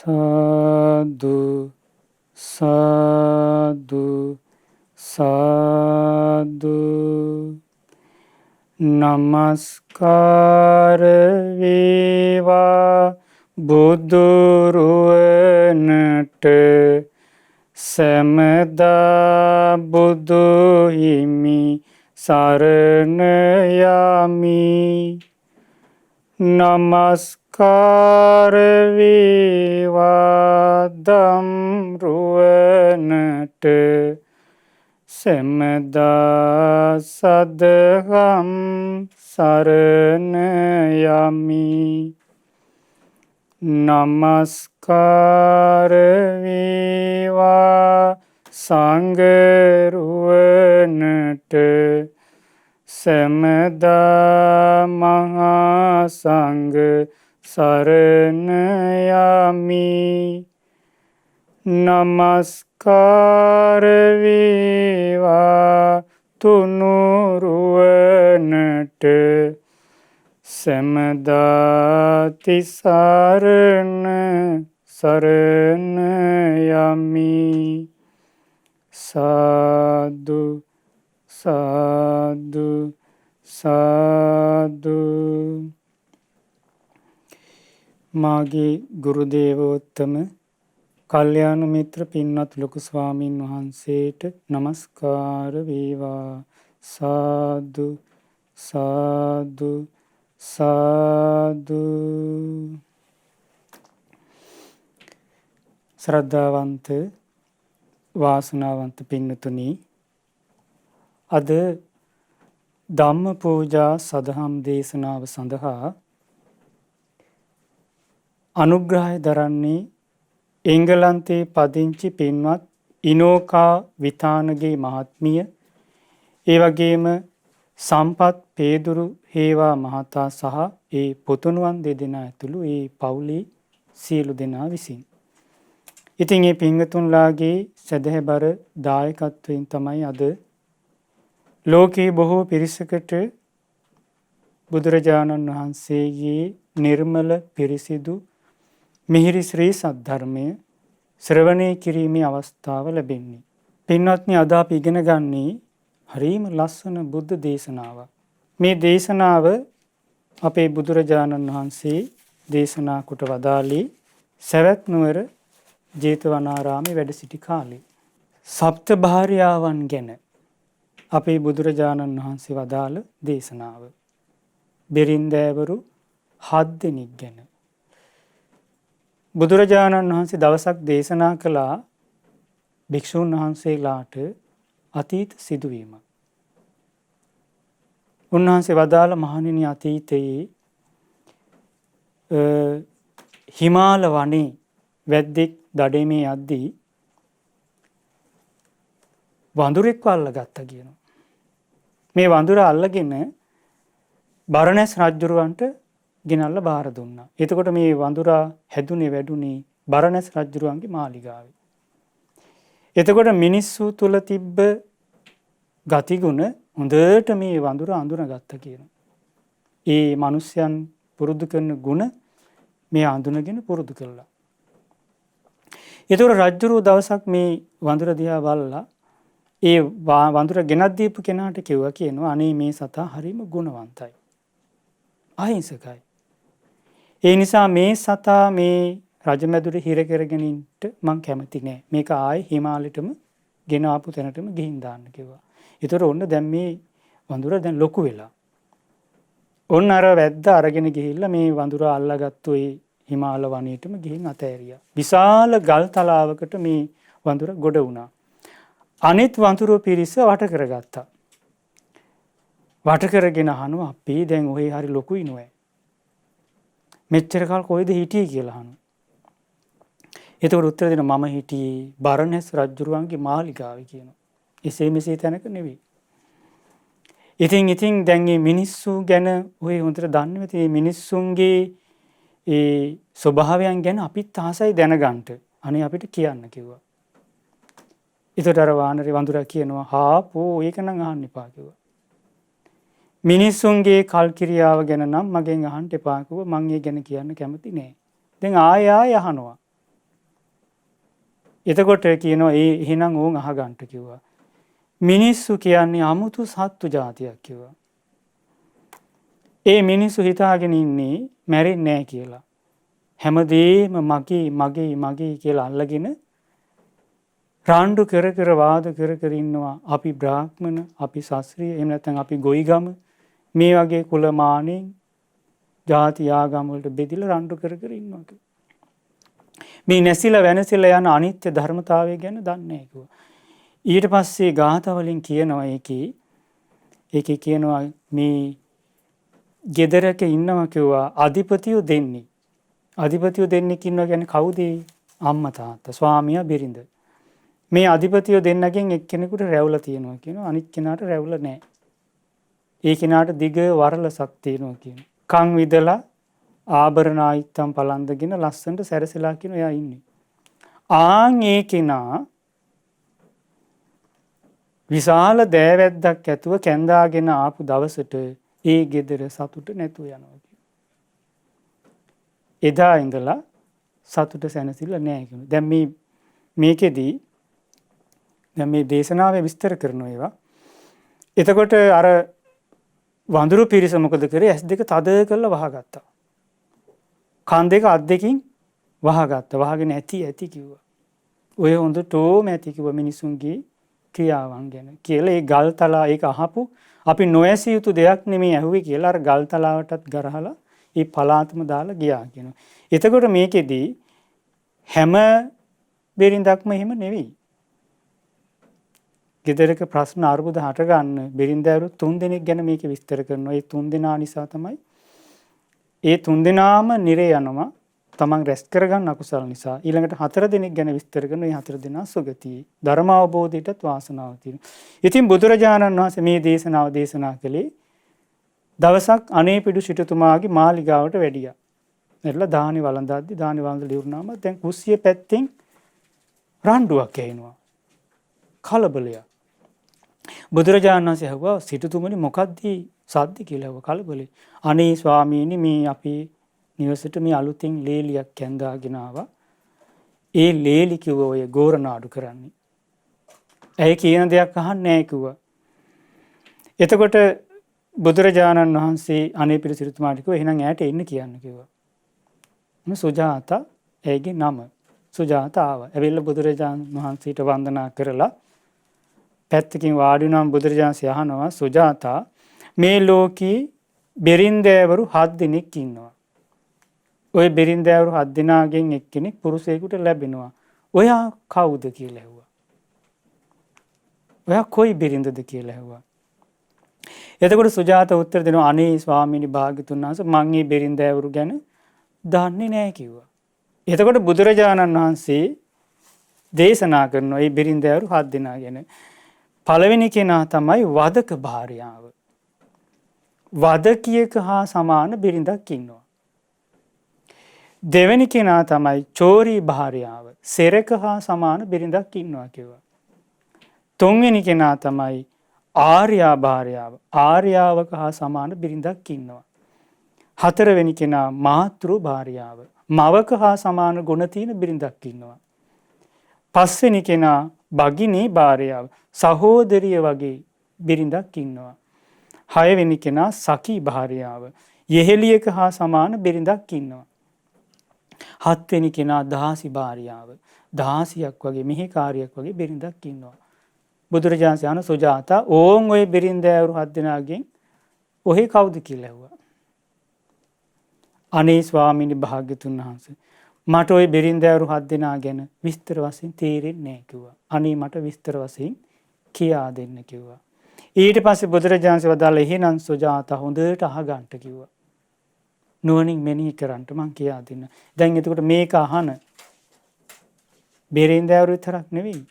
සාදු සාදු සාදු නමස්කාර වේවා බුදුරුවනට සැමදා බුදු හිමි සරණ යමි. නමස්කාර වේවා ධම්රුවනට සැමදා සදහම් සරණ යමි. නමස්කාර වේවා සංඝරුවනට සැමදා මහා සංඝ සරණ යමි. නමස්කාර වේවා තුනුරුවනට සැමදා තිසරණ සරණ යමි. සාදු සාදු සාදු. මාගේ ගුරු දේවෝත්තම කල්යාණ මිත්‍ර පින්වත් ලොකු ස්වාමීන් වහන්සේට නමස්කාර වේවා. සාදු සාදු සාදු. ශ්‍රද්ධාවන්ත වාසනාවන්ත පින්නතුනි, අද ධම්ම පූජා සදහම් දේශනාව සඳහා අනුග්‍රහය දරන්නේ එංගලන්තයේ පදිංචි පින්වත් ඉනෝකා විතානගේ මහත්මිය, ඒ වගේම සම්පත් පේදුරු හේවා මහතා සහ ඒ පුතුණුවන් දෙදෙනා ඇතුළු ඒ පවුලේ සියලු දෙනා විසින්. ඉතින් මේ පින්වතුන්ලාගේ සදහැබර දායකත්වයෙන් තමයි අද ලෝකේ බොහෝ පිරිසකට බුදුරජාණන් වහන්සේගේ නිර්මල පිරිසිදු මිහිරි ශ්‍රී සද්ධර්මය ශ්‍රවණය කිරීමේ අවස්ථාව ලැබෙන්නේ. පින්වත්නි, අද අපි ඉගෙන ගන්නේ හරිම ලස්සන බුද්ධ දේශනාවක්. මේ දේශනාව අපේ බුදුරජාණන් වහන්සේ දේශනා කොට වදාළේ සවැත් නුවර ජේතවනාරාමේ වැඩ සිටි කාලේ. සප්ත භාර්යාවන් ගැන අපේ බුදුරජාණන් වහන්සේ වදාළ දේශනාව. බිරින්දෑවරු 7 දෙනෙක් ගැන බුදුරජාණන් වහන්සේ දවසක් දේශනා කළා භික්ෂුන් වහන්සේලාට අතීත සිදුවීමක්. උන්වහන්සේ වදාළ මහණෙනි, අතීතයේ හිමාල වනයේ වැද්දෙක් දඩයමේ යද්දී වඳුරෙක්ව අල්ලගත්තා කියනවා. මේ වඳුර අල්ලගෙන බරණැස් රජුරවන්ට ගෙනල්ලා බාර දුන්නා. එතකොට මේ වඳුරා හැදුනේ වැඩුනේ බරණැස් රජුරවන්ගේ මාලිගාවේ. එතකොට මිනිස්සු තුල තිබ්බ ගතිගුණ හොඳට මේ වඳුර අඳුනගත්තා කියනවා. ඒ මිනිස්යන් පුරුදු කරන ගුණ මේ අඳුනගෙන පුරුදු කළා. එතකොට රජුරෝ දවසක් මේ වඳුර දිහා බලලා ඒ වඳුර ගෙනත් දීපු කෙනාට කිව්වා කියනවා, අනේ මේ සතා හරිම ගුණවන්තයි, අහිංසකයි. ඒ නිසා මේ සතා මේ රජමැදුරේ හිර කරගෙන ඉන්න මං කැමති නෑ. මේක ආයේ හිමාලෙටම ගෙන ආපු තැනටම ගිහින් දාන්න කිව්වා. ඒතර ඔන්න දැන් මේ වඳුර දැන් ලොකු වෙලා. ඔන්න අර වැද්ද අරගෙන ගිහිල්ලා මේ වඳුර අල්ලගත්තු ඒ හිමාල වනයේටම ගිහින් අතෑරියා. විශාල ගල් තලාවකට මේ වඳුර ගොඩ වුණා. අනිත් වඳුරෝ පිරිස වට කරගත්තා. වට කරගෙන අහනවා, අපි දැන් ඔහේ හරි ලොකුයි නෝයි. මෙච්චර කල් කොයිද හිටියේ කියලා අහනවා. එතකොට උත්තර දෙනවා, මම හිටියේ බරණැස් රජුරුවන්ගේ මාලිගාවේ කියනවා. එසේ මෙසේ තැනක නෙවෙයි. ඉතින් දැන් මේ මිනිස්සු ගැන ඔය හොඳට දන්නේ නැති මේ මිනිස්සුන්ගේ ඒ ස්වභාවයන් ගැන අපිත් ආසයි දැනගන්න. අනේ අපිට කියන්න කිව්වා. ඒතර අර වානරේ වඳුරා කියනවා, හාපෝ ඒක නම් අහන්න එපා කිව්වා. මිනිස්සුන්ගේ කල්කිරියාව ගැන නම් මගෙන් අහන්න එපා කිව්වා. මං ඒ ගැන කියන්න කැමති නෑ. දැන් ආයෙ අහනවා. එතකොට කියනවා එහෙනම් ඕන් අහගන්න කිව්වා. මිනිස්සු කියන්නේ අමුතු සත්තු జాතියක් කිව්වා. ඒ මිනිස්සු හිතාගෙන ඉන්නේ මැරෙන්නේ නැහැ කියලා. හැමදේම මගේ කියලා අල්ලගෙන රාණ්ඩු කර කර වාද කර කර ඉන්නවා. අපි බ්‍රාහ්මණ, අපි ශාස්ත්‍රීය, එහෙම නැත්නම් අපි ගොයිගම මේ වගේ කුලමානෙන් ಜಾති ආගම් වලට බෙදිලා රාණ්ඩු කර කර ඉන්නවා කියලා. මේ නැසිලා වෙනසිලා යන අනිත්‍ය ධර්මතාවය ගැන දන්නේ නැහැ කිව්වා. ඊට පස්සේ ගාථා වලින් කියනවා ඒකේ කියනවා මේ ගෙදරක ඉන්නවා කිව්වා අධිපතියෝ දෙන්නේ. අධිපතියෝ දෙන්නෙක් ඉන්නවා කියන්නේ කවුද? අම්මා තාත්තා, ස්වාමියා බිරිඳ. මේ අධිපතියෝ දෙන්නගෙන් එක්කෙනෙකුට රැවුල තියෙනවා කියනවා. අනිත් කෙනාට රැවුල නැහැ. ඒ කෙනාට දිග වරලසක් තියෙනවා කියනවා. කන් විදලා ආභරණ ආයිත්තම් පලන්දගෙන ලස්සනට සැරසලා කියන එයා ඉන්නේ. ආන් ඒ කෙනා විශාල දෑවැද්දක් ඇතුව කැඳාගෙන ආපු දවසට ඒ ගෙදර සතුට නැතුව යනවා කියනවා. එදා ඉඳලා සතුට සැනසෙilla නැහැ කියනවා. දැන් මේකෙදී දැන් මේ දේශනාවේ විස්තර කරනවා ඒවා. එතකොට අර වඳුරු පිරිස මොකද කරේ? S2 තද කරලා වහගත්තා. කන් දෙක අත් දෙකින් වහගත්තා. වහගෙන ඇති කිව්වා. ඔය හොඳටම ඇති කිව්වා මිනිසුන්ගේ ක්‍රියාවන් ගැන. කියලා ඒ ගල්තලා ඒක අහපු අපි නොඇසිය යුතු දෙයක් නෙමෙයි ඇහුවේ කියලා අර ගල්තලාවටත් ගරහලා ඒ පලාතම දාලා ගියා කියනවා. එතකොට මේකෙදී හැම බිරිඳක්ම එහෙම නෙවෙයි. ගෙදරක ප්‍රශ්න අරුබුද හට ගන්න බිරිඳවරු 3 දෙනෙක් ගැන මේක විස්තර කරනවා. ඒ 3 දෙනා නිසා තමයි ඒ 3 දෙනාම නිරේ යනවා. තමන් රැස් කරගන්න අකුසල නිසා. ඊළඟට 4 දෙනෙක් ගැන විස්තර කරනවා. මේ 4 දෙනා සුගතියි. ධර්ම අවබෝධයටත් වාසනාව තියෙනවා. ඉතින් බුදුරජාණන් වහන්සේ මේ දේශනාව දේශනා කළේ දවසක් අනේපිඩු සිටුතුමාගේ මාලිගාවට වැඩියා. එట్లా දානි වළඳද්දි දානි වළඳලා ඉවරනාම දැන් කුස්සිය පැත්තෙන් රණ්ඩුවක් ඇහෙනවා. කලබලයක්. බුදුරජාණන් වහන්සේ අහුවා සිටුතුමනි මොකද්ද සද්ද කියලා අහුවා කලබලේ. අනේ ස්වාමීනි මේ අපි නිවසට මේ අලුතින් ලේලියක් කැඳාගෙන ආවා. ඒ ලේලි කිව්ව ඔය ගෝරනාඩු කරන්නේ. ඇයි කියන දෙයක් අහන්නේ නැහැ කිව්වා. එතකොට බුදුරජාණන් වහන්සේ අනේපිඩු සිටුතුමාට කිව්වා එහෙනම් ඈට එන්න කියන්න කිව්වා. සුජාතා ඇයිගේ නම. සුජාතා ආවා. ඇවිල්ලා බුදුරජාණන් වහන්සේට වන්දනා කරලා පැත්තකින් වාඩි වුණාම බුදුරජාණන්සේ අහනවා සුජාතා මේ ලෝකේ බෙරින්දෑවරු 7 දෙනෙක් ඉන්නවා. ওই බෙරින්දෑවරු 7 දෙනාගෙන් එක්කෙනෙක් පුරුෂයෙකුට ලැබෙනවා. ඔයා කවුද කියලා ඇහුවා. ඔයා කොයි බෙරින්දද කියලා ඇහුවා. එතකොට සුජාතා උත්තර දෙනවා අනේ ස්වාමීනි භාග්‍යතුන් වහන්සේ මං මේ බෙරින්දෑවරු ගැන දන්නේ නැහැ කිව්වා. එතකොට බුදුරජාණන් වහන්සේ දේශනා කරනවා මේ බෙරින්දෑවරු 7 දෙනා ගැන. පළවෙනි කෙනා තමයි වදක භාර්යාව. වදකියක හා සමාන බිරිඳක් ඉන්නවා. දෙවෙනි කෙනා තමයි චෝරී භාර්යාව. සෙරක හා සමාන බිරිඳක් ඉන්නවා කිව්වා. තුන්වෙනි කෙනා තමයි ආර්යා භාර්යාව. ආර්යාවක හා සමාන බිරිඳක් ඉන්නවා. හතරවෙනි කෙනා මාතෘ භාර්යාව. මවක හා සමාන ගුණ තියෙන බිරිඳක් ඉන්නවා. පස්වෙනි කෙනා භගිනී භාර්යාව. සහෝදරිය වගේ බිරිඳක් ඉන්නවා. හයවෙනි කෙනා සඛී භාර්යාව. යෙහෙලියක හා සමාන බිරිඳක් ඉන්නවා. හත්වෙනි කෙනා දාසි භාර්යාව. දාසියක් වගේ මෙහෙකාරියක් වගේ බිරිඳක් ඉන්නවා. බුදුරජාණන් වහන්සේ සුජාතා ඕන් ඔය බිරිඳෑවරු 7 දෙනාගෙන් ඔහේ කවුද කියලා ඇහුවා. අනේ ස්වාමීනි භාග්‍යතුන් වහන්සේ මට ওই බිරිඳෑවරු 7 දෙනා ගැන විස්තර වශයෙන් තේරෙන්නේ නැහැ කිව්වා. අනේ මට විස්තර වශයෙන් කියා දෙන්න කිව්වා. ඊට පස්සේ බුදුරජාණන් වහන්සේ වදාළ එහෙනම් සුජාතා හොඳට අහගන්න කිව්වා. නුවණින් මෙනෙහි කරන්න මං කියා දෙන්න. දැන් එතකොට මේක අහන බිරිඳෑවරු විතරක් නෙවෙයි.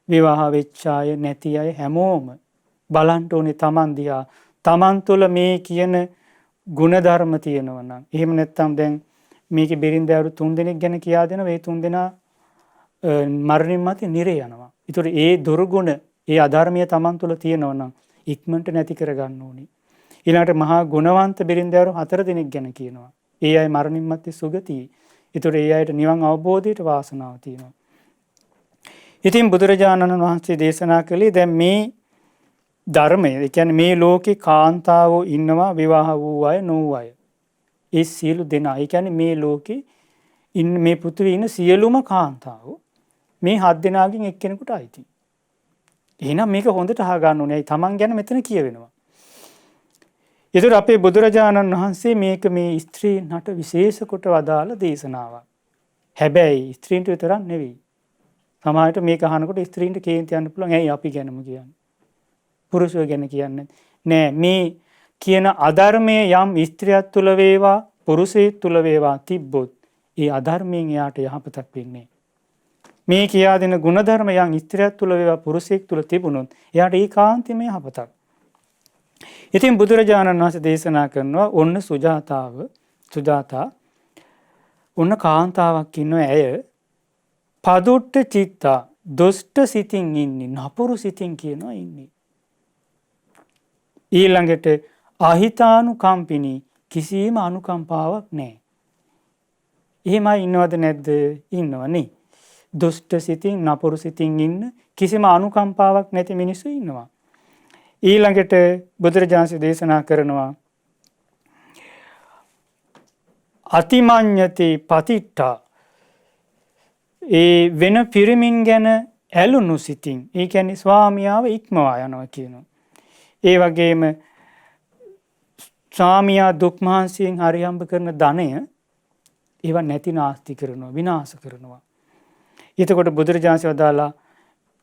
විවාහ වෙච්ච අය නැති අය හැමෝම බලන්න ඕනේ Taman දිහා. Taman තුළ මේ කියන ගුණධර්ම තියෙනවා නම් එහෙම නැත්නම් දැන් මේකේ බිරිඳෑවරු 3 දෙනෙක් ගැන කියා දෙනවා. මේ 3 දෙනා මරණින් මත්තේ නිරේ යනවා. ඒතකොට ඒ දුර්ගුණ ඒ අධර්මීය Taman තුළ තියෙනවා නම් ඉක්මනට නැති කරගන්න ඕනේ. ඊළඟට මහා ගුණවන්ත බිරිඳෑවරු 4 දෙනෙක් ගැන කියනවා. ඒ අය මරණින් මත්තේ සුගතියි. ඒතර ඒ අයට නිවන් අවබෝධයට වාසනාව තියෙනවා. ඉතින් බුදුරජාණන් වහන්සේ දේශනා කළේ දැන් මේ ධර්මය, ඒ කියන්නේ මේ ලෝකේ කාන්තාවෝ ඉන්නවා විවාහ වූ අය නොවූ අය. ඒ සියලු දෙනා, ඒ කියන්නේ මේ ලෝකේ මේ පෘථිවියේ ඉන්න සියලුම කාන්තාවෝ මේ 7 දෙනාගෙන් එක්කෙනෙකුට අයිතියි. එහෙනම් මේක හොඳට අහගන්න ඕනේ. තමන් ගැන මෙතන කියවෙනවා. ඒතර අපේ බුදුරජාණන් වහන්සේ මේක මේ ස්ත්‍රීන්ට විශේෂ කොට වදාළ දේශනාවක්. හැබැයි ස්ත්‍රීන්ට විතරක් නෙවෙයි. සමහරවිට මේක අහනකොට ස්ත්‍රීන්ට කේන්ති යන්න පුළුවන්. ඇයි අපි ගැනම කියන්නේ? පුරුෂයෝ ගැන කියන්නේ නෑ. මේ කියන අධර්මයේ යම් ස්ත්‍රියක් තුල වේවා පුරුෂයෙක් තුල වේවා තිබ්බොත් ඒ අධර්මයෙන් එයාට යහපතක් වෙන්නේ. මේ කියා දෙන ගුණධර්ම යම් ස්ත්‍රියක් තුල වේවා පුරුෂයෙක් තුල තිබුණොත් එයාට ඒකාන්තයෙන්ම යහපතක්. ඉතින් බුදුරජාණන් වහන්සේ දේශනා කරනවා ඔන්න සුජාතා ඔන්න කාන්තාවක් ඉන්නවා. ඇය පදුට්ට චිත්තා දුෂ්ට සිතින් ඉන්නේ, නපුරු සිතින් කියනවා ඉන්නේ. ඊළඟට අහිතානුකම්පිනී කිසිම අනුකම්පාවක් නැහැ. එහෙමයි ඉන්නවද නැද්ද? ඉන්නවනේ. දුෂ්ට සිතින් නපුරු සිතින් ඉන්න කිසිම අනුකම්පාවක් නැති මිනිස්සු ඉන්නවා. ඊළඟට බුදුරජාණන් දේශනා කරනවා අතිමඤ්ඤති පතිට්ඨා ඒ වෙන පිරිමින් ගැන ඇලුණු සිතින්, ඒ කියන්නේ ස්වාමියාව ඉක්මවා යනවා කියනවා. ඒ වගේම ස්වාමියා දුක් මහන්සියෙන් හරියම්බ කරන ධනය ඒව නැති නාස්ති කරනවා, විනාශ කරනවා. එතකොට බුදුරජාණන් වදාලා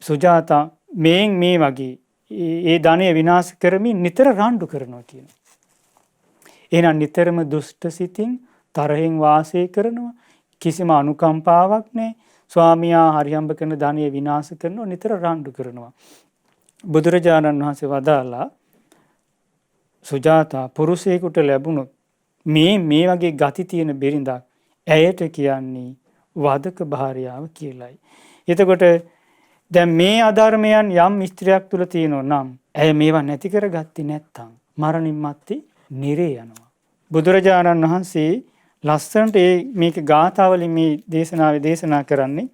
සුජාතා මේ වගේ ඒ ධනය විනාශ කරමින් නිතර රණ්ඩු කරනවා කියනවා. එහෙනම් නිතරම දුෂ්ට සිතින් තරහෙන් වාසය කරනවා, කිසිම අනුකම්පාවක් නැහැ. ස්වාමියා හරියම්බ කරන ධනය විනාශ කරනවා, නිතර රණ්ඩු කරනවා. බුදුරජාණන් වහන්සේ වදාලා සුජාතා පුරුෂයෙකුට ලැබුණොත් මේ වගේ ගති තියෙන බිරිඳක් ඇයට කියන්නේ වදක භාර්යාව කියලයි. එතකොට දැන් මේ අධර්මයන් යම් ස්ත්‍රියක් තුල තියෙනවා නම් ඇය මේවා නැති කරගත්තේ නැත්නම් මරණින් මත්තේ නිරේ යනවා. බුදුරජාණන් වහන්සේ ලස්සනට මේක ගාථාවලින් මේ දේශනාවේ දේශනා කරන්නේ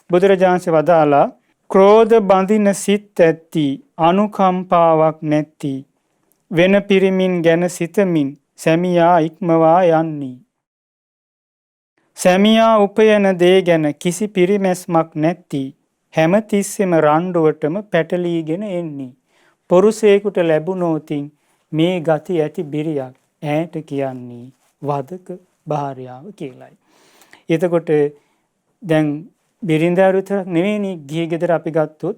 බුදුරජාණන්සේ වදාලා ක්‍රෝධ බඳින සිත් ඇති අනුකම්පාවක් නැති වෙන පිරිමින් ගැන සිතමින් සැමියා ඉක්මවා යන්නේ. සැමියා උපයන දේ ගැන කිසි පිරිමැස්මක් නැති හැම තිස්සෙම රණ්ඩුවටම පැටලීගෙන එන්නේ. පුරුෂයෙකුට ලැබුණොතින් මේ ගති ඇති බිරියක් ඈට කියන්නේ වදක භාර්යාව කියලයි. එතකොට දැන් බිරිඳාරු විතරක් නෙවෙයිනේ ගිහි ගෙදර අපි ගත්තොත්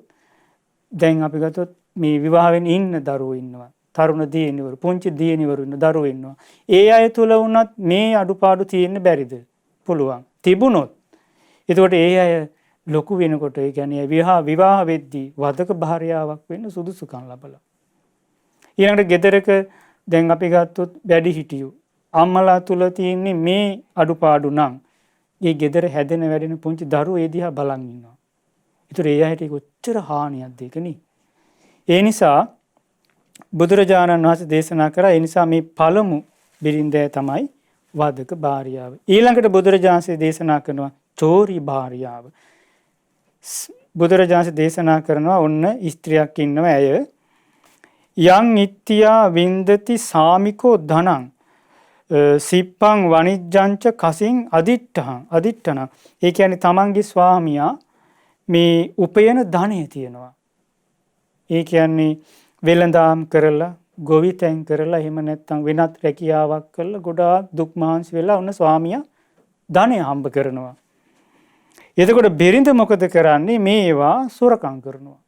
දැන් අපි ගත්තොත් මේ විවාහ වෙන්න ඉන්න දරුවෝ ඉන්නවා. තරුණ දියණිවරු, පුංචි දියණිවරු ඉන්න දරුවෝ ඉන්නවා. ඒ අය තුල වුණත් මේ අඩුපාඩු තියෙන්න බැරිද? පුළුවන්. තිබුණොත්. එතකොට ඒ අය ලොකු වෙනකොට ඒ කියන්නේ විවාහ වෙද්දී වදක භාර්යාවක් වෙන්න සුදුසුකම් ලබලා. ඊළඟට ගෙදරක දැන් අපි ගත්තොත් වැඩි හිටියෝ අම්මලා තුල තියෙන්නේ මේ අඩුපාඩු නම් ඒ ගෙදර හැදෙන වැඩෙන පුංචි දරුවෝ ඒ දිහා බලන් ඉන්නවා. ඒතර ඒ අයට කොච්චර හානියක්ද ඒක නේ. ඒ නිසා බුදුරජාණන් වහන්සේ දේශනා කරා ඒ නිසා මේ පළමු බිරින්දෑ තමයි වදක භාර්යාව. ඊළඟට බුදුරජාණන්සේ දේශනා කරනවා චෝරි භාර්යාව. බුදුරජාණන්සේ දේශනා කරනවා ඔන්න ස්ත්‍රියක් ඉන්නවා ඇය යං ඉත්‍ත්‍යා වින්දති සාමිකෝ ධනං සිප්පං වනිජ්ජංච කසින් අදිට්ඨන. ඒ කියන්නේ තමන්ගේ ස්වාමියා මේ උපයන ධනය තියෙනවා. ඒ කියන්නේ වෙළඳාම් කරලා ගොවිතැන් කරලා එහෙම නැත්නම් වෙනත් රැකියාවක් කරලා ගොඩාක් දුක් මහන්සි වෙලා ඔන්න ස්වාමියා ධනය හම්බ කරනවා. එතකොට බිරිඳ මොකද කරන්නේ? මේවා සොරකම් කරනවා.